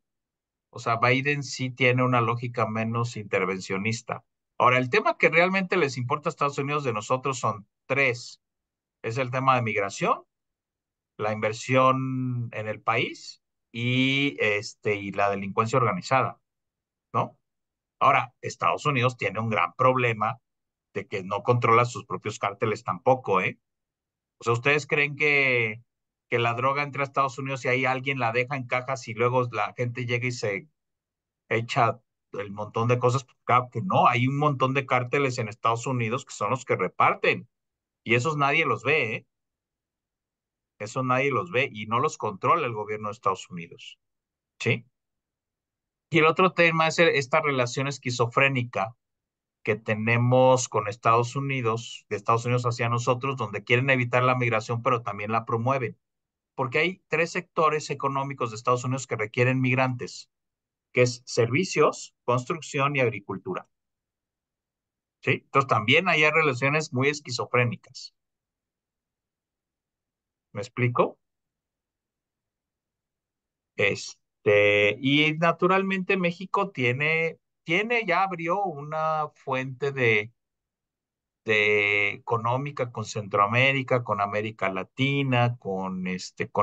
O sea, Biden sí tiene una lógica menos intervencionista. Ahora, el tema que realmente les importa a Estados Unidos de nosotros son tres. Es el tema de migración, la inversión en el país y la delincuencia organizada, ¿no? Ahora, Estados Unidos tiene un gran problema de que no controla sus propios cárteles tampoco, ¿eh? O sea, ¿ustedes creen que la droga entra a Estados Unidos y ahí alguien la deja en cajas y luego la gente llega y se echa el montón de cosas? Pues claro que no, hay un montón de cárteles en Estados Unidos que son los que reparten y esos nadie los ve, ¿eh? Eso nadie los ve y no los controla el gobierno de Estados Unidos, ¿sí? Y el otro tema es esta relación esquizofrénica que tenemos con Estados Unidos, de Estados Unidos hacia nosotros, donde quieren evitar la migración, pero también la promueven. Porque hay tres sectores económicos de Estados Unidos que requieren migrantes, que es servicios, construcción y agricultura, ¿sí? Entonces también hay relaciones muy esquizofrénicas. ¿Me explico? Y naturalmente México ya abrió una fuente de económica con Centroamérica, con América Latina, con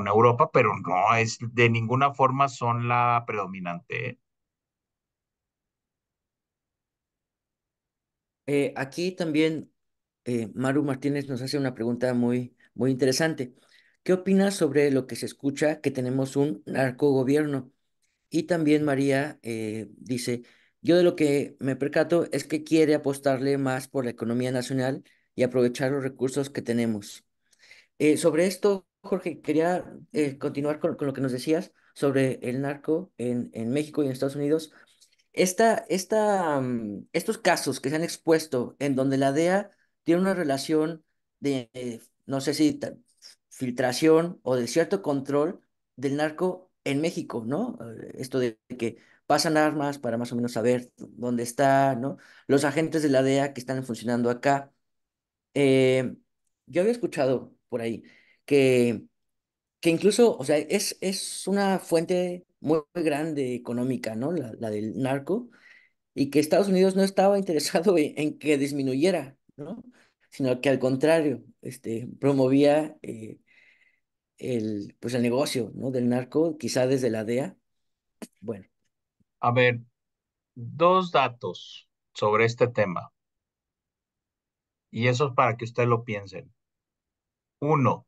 Europa, pero no es de ninguna forma son la predominante, ¿eh? Aquí también Maru Martínez nos hace una pregunta muy, muy interesante. ¿Qué opinas sobre lo que se escucha que tenemos un narcogobierno? Y también María dice, yo de lo que me percato es que quiere apostarle más por la economía nacional y aprovechar los recursos que tenemos. Sobre esto, Jorge, quería continuar con lo que nos decías sobre el narco en México y en Estados Unidos. Estos casos que se han expuesto en donde la DEA tiene una relación de, no sé si filtración o de cierto control del narco en México, ¿no? Esto de que pasan armas para más o menos saber dónde está, ¿no? Los agentes de la DEA que están funcionando acá. Eh, yo había escuchado por ahí que, que incluso, o sea, es una fuente muy, muy grande económica, ¿no? La del narco y que Estados Unidos no estaba interesado en que disminuyera, ¿no? Sino que al contrario, promovía pues el negocio, ¿no? Del narco, quizá desde la DEA. Bueno, A ver, dos datos sobre este tema, y eso es para que ustedes lo piensen. Uno,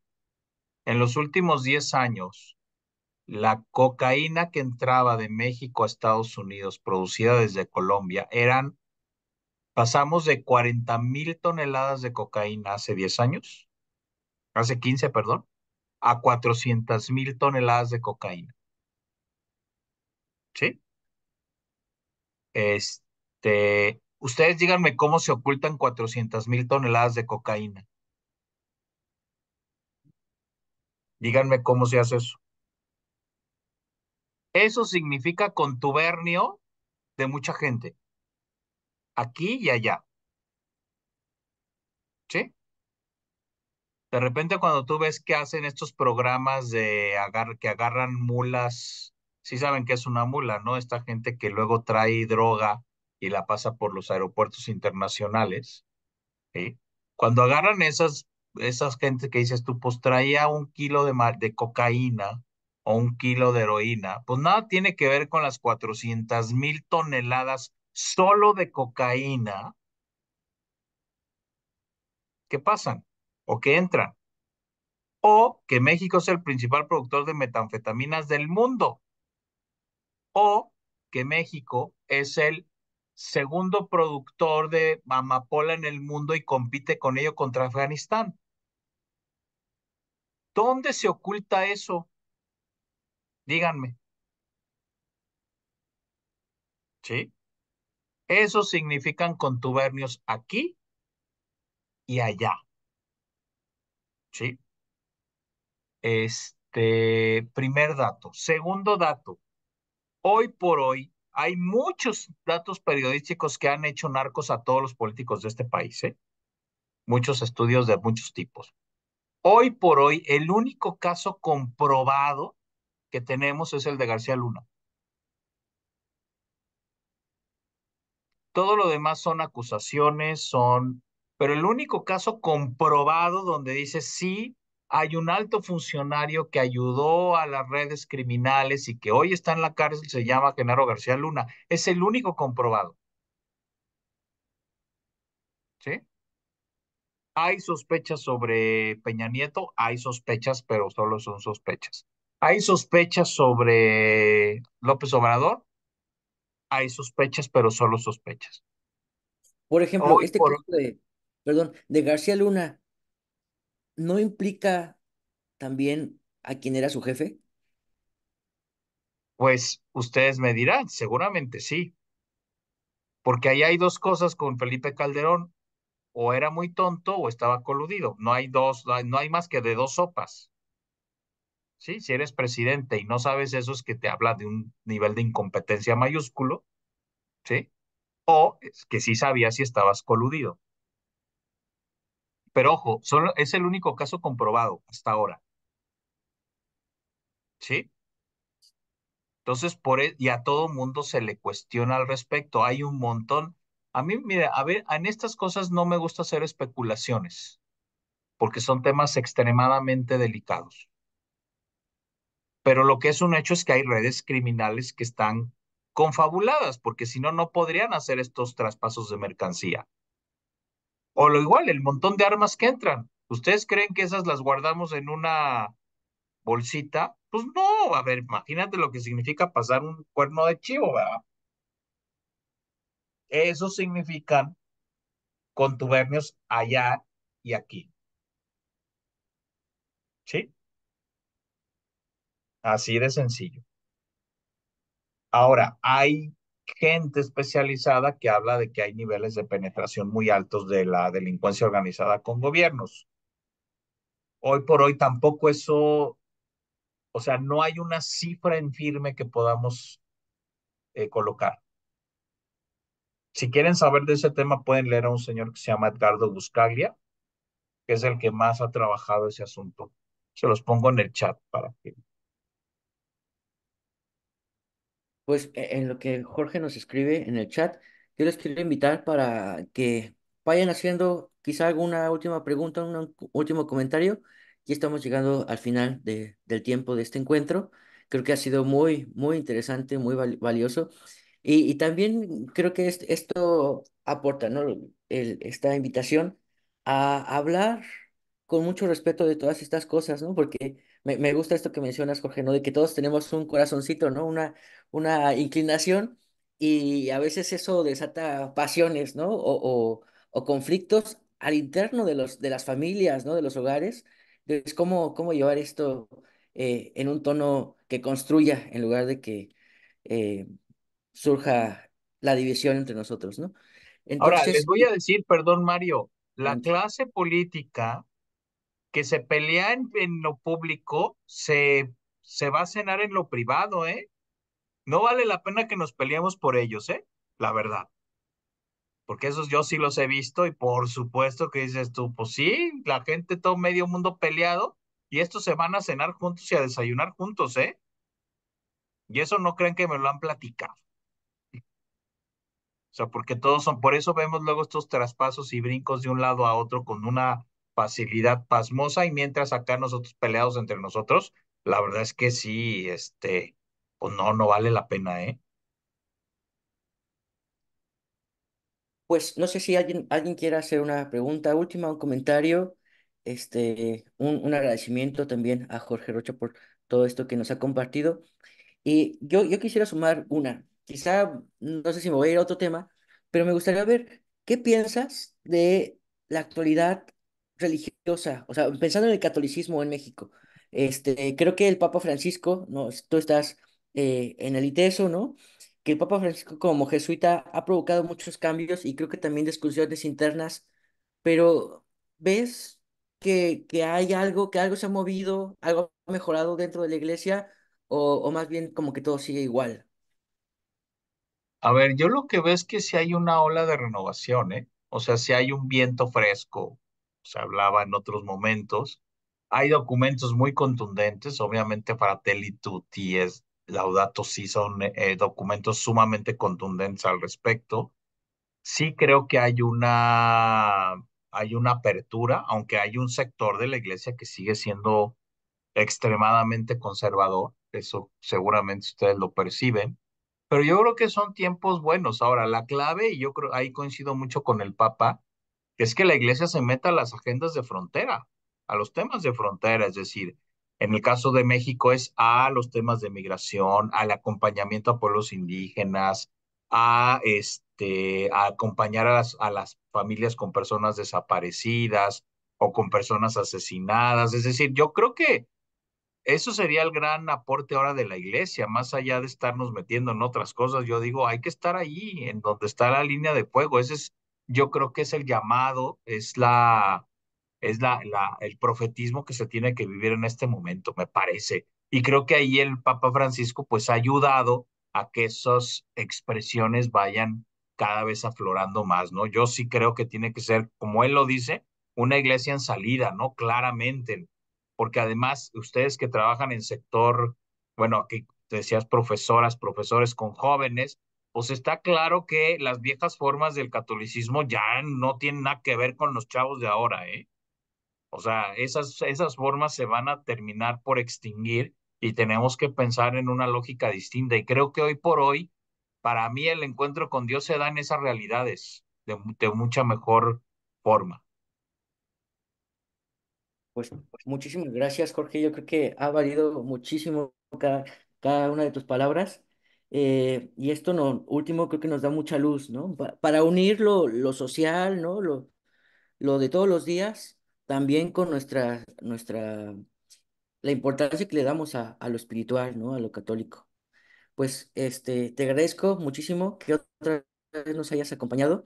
en los últimos 10 años, la cocaína que entraba de México a Estados Unidos, producida desde Colombia, pasamos de 40,000 toneladas de cocaína hace 10 años, hace 15, perdón, a 400,000 toneladas de cocaína, ¿sí? Ustedes díganme cómo se ocultan 400,000 toneladas de cocaína. Díganme cómo se hace eso. Eso significa contubernio de mucha gente, aquí y allá, ¿sí? De repente cuando tú ves que hacen estos programas que agarran mulas, sí saben que es una mula, ¿no? Esta gente que luego trae droga y la pasa por los aeropuertos internacionales, ¿sí? Cuando agarran esas gente que dices tú, pues traía 1 kilo de cocaína o 1 kilo de heroína, pues nada tiene que ver con las 400,000 toneladas solo de cocaína que pasan o que entran. O que México es el principal productor de metanfetaminas del mundo, o que México es el segundo productor de amapola en el mundo y compite con ello contra Afganistán. ¿Dónde se oculta eso? Díganme, ¿sí? Eso significan contubernios aquí y allá, ¿sí? Primer dato. Segundo dato, hoy por hoy hay muchos datos periodísticos que han hecho narcos a todos los políticos de este país, ¿eh? Muchos estudios de muchos tipos. Hoy por hoy, el único caso comprobado que tenemos es el de García Luna. Todo lo demás son acusaciones, pero el único caso comprobado donde dice sí, hay un alto funcionario que ayudó a las redes criminales y que hoy está en la cárcel, se llama Genaro García Luna. Es el único comprobado, ¿sí? Hay sospechas sobre Peña Nieto, hay sospechas, pero solo son sospechas. Hay sospechas sobre López Obrador, hay sospechas, pero solo sospechas. Por ejemplo, Hoy este por, caso de, perdón, de García Luna, ¿no implica también a quien era su jefe? pues ustedes me dirán, seguramente sí, porque ahí hay dos cosas con Felipe Calderón, o era muy tonto o estaba coludido. No hay dos, no hay más que de dos sopas. Sí, si eres presidente y no sabes eso es que te habla de un nivel de incompetencia mayúsculo, ¿sí? O es que sí sabías si estabas coludido. Pero ojo, solo es el único caso comprobado hasta ahora, ¿sí? Entonces, y a todo mundo se le cuestiona al respecto. Hay un montón. A mí, mira, a ver, en estas cosas no me gusta hacer especulaciones, porque son temas extremadamente delicados. Pero lo que es un hecho es que hay redes criminales que están confabuladas, porque si no, no podrían hacer estos traspasos de mercancía. O lo igual, el montón de armas que entran. ¿Ustedes creen que esas las guardamos en una bolsita? Pues no, a ver, imagínate lo que significa pasar un cuerno de chivo, ¿verdad? Eso significan contubernios allá y aquí, ¿sí? Así de sencillo. Ahora, hay gente especializada que habla de que hay niveles de penetración muy altos de la delincuencia organizada con gobiernos. Hoy por hoy tampoco eso, o sea, no hay una cifra en firme que podamos colocar. Si quieren saber de ese tema, pueden leer a un señor que se llama Edgardo Buscaglia, que es el que más ha trabajado ese asunto. Se los pongo en el chat para que... Pues en lo que Jorge nos escribe en el chat, yo les quiero invitar para que vayan haciendo quizá alguna última pregunta, un último comentario. Y estamos llegando al final del tiempo de este encuentro. Creo que ha sido muy, muy interesante, muy valioso. Y también creo que esto aporta, ¿no? Esta invitación a hablar con mucho respeto de todas estas cosas, ¿no? Porque me gusta esto que mencionas, Jorge, ¿no? De que todos tenemos un corazoncito, ¿no? Una inclinación y a veces eso desata pasiones, ¿no? O conflictos al interno de las familias, ¿no? De los hogares. Entonces, cómo llevar esto en un tono que construya en lugar de que eh, surja la división entre nosotros, ¿no? Ahora, les Entonces, voy a decir, perdón, Mario, la adelante. clase política que se pelea en lo público se va a cenar en lo privado, ¿eh? No vale la pena que nos peleemos por ellos, ¿eh? La verdad. Porque esos yo sí los he visto y por supuesto que dices tú, pues sí, la gente, todo medio mundo peleado y estos se van a cenar juntos y a desayunar juntos, ¿eh? Y eso no creen que me lo han platicado. O sea, porque todos son, por eso vemos luego estos traspasos y brincos de un lado a otro con una facilidad pasmosa y mientras acá nosotros peleados entre nosotros, la verdad es que sí, pues no, no vale la pena, ¿eh? Pues no sé si alguien quiera hacer una pregunta última, un comentario, un agradecimiento también a Jorge Rocha por todo esto que nos ha compartido. Y yo quisiera sumar una, quizá, no sé si me voy a ir a otro tema, pero me gustaría ver qué piensas de la actualidad religiosa, o sea, pensando en el catolicismo en México. Creo que el Papa Francisco, no, tú estás en el ITESO, ¿no? Que el Papa Francisco como jesuita ha provocado muchos cambios y creo que también discusiones internas, pero ¿ves que algo se ha movido, algo ha mejorado dentro de la iglesia o más bien como que todo sigue igual? A ver, yo lo que veo es que si hay una ola de renovación, ¿eh? O sea, si hay un viento fresco, se hablaba en otros momentos. Hay documentos muy contundentes, obviamente Fratelli Tutti es Laudato Si son documentos sumamente contundentes al respecto. Sí creo que hay una apertura, aunque hay un sector de la iglesia que sigue siendo extremadamente conservador, eso seguramente ustedes lo perciben, pero yo creo que son tiempos buenos. Ahora, la clave, y yo creo, ahí coincido mucho con el Papa, es que la iglesia se meta a las agendas de frontera, a los temas de frontera, es decir, en el caso de México es a los temas de migración, al acompañamiento a pueblos indígenas, a acompañar a las familias con personas desaparecidas o con personas asesinadas. Es decir, yo creo que eso sería el gran aporte ahora de la iglesia, más allá de estarnos metiendo en otras cosas. Yo digo, hay que estar ahí, en donde está la línea de fuego. Yo creo que es el llamado, el profetismo que se tiene que vivir en este momento, me parece. Y creo que ahí el Papa Francisco pues ha ayudado a que esas expresiones vayan cada vez aflorando más, ¿no? Yo sí creo que tiene que ser, como él lo dice, una iglesia en salida, ¿no? Claramente, porque además ustedes que trabajan en sector, bueno, aquí te decías profesoras, profesores con jóvenes, pues está claro que las viejas formas del catolicismo ya no tienen nada que ver con los chavos de ahora, ¿eh? O sea, esas formas se van a terminar por extinguir y tenemos que pensar en una lógica distinta. Y creo que hoy por hoy, para mí, el encuentro con Dios se da en esas realidades de mucha mejor forma. Pues muchísimas gracias, Jorge. Yo creo que ha valido muchísimo cada una de tus palabras. Y esto no, último creo que nos da mucha luz, ¿no? Para unir lo social, ¿no? Lo de todos los días, también con la importancia que le damos a lo espiritual, ¿no? A lo católico. Pues te agradezco muchísimo que otra vez nos hayas acompañado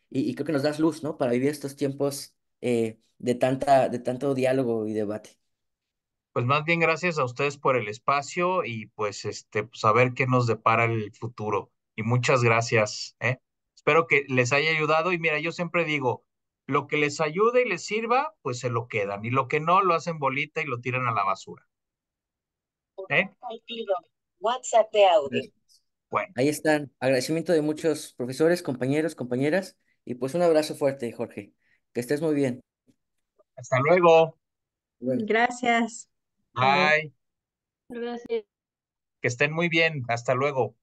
y creo que nos das luz, ¿no? Para vivir estos tiempos de tanto diálogo y debate. Pues más bien gracias a ustedes por el espacio y pues pues a ver qué nos depara el futuro. Y muchas gracias, ¿eh? Espero que les haya ayudado y mira, yo siempre digo, lo que les ayude y les sirva, pues se lo quedan y lo que no lo hacen bolita y lo tiran a la basura, ¿eh? WhatsApp de audio. Gracias. Bueno, Ahí están. Agradecimiento de muchos profesores, compañeros, compañeras y pues un abrazo fuerte, Jorge. Que estés muy bien. hasta luego. Bueno. Gracias. Hasta luego. Bye. Gracias. Que estén muy bien. Hasta luego.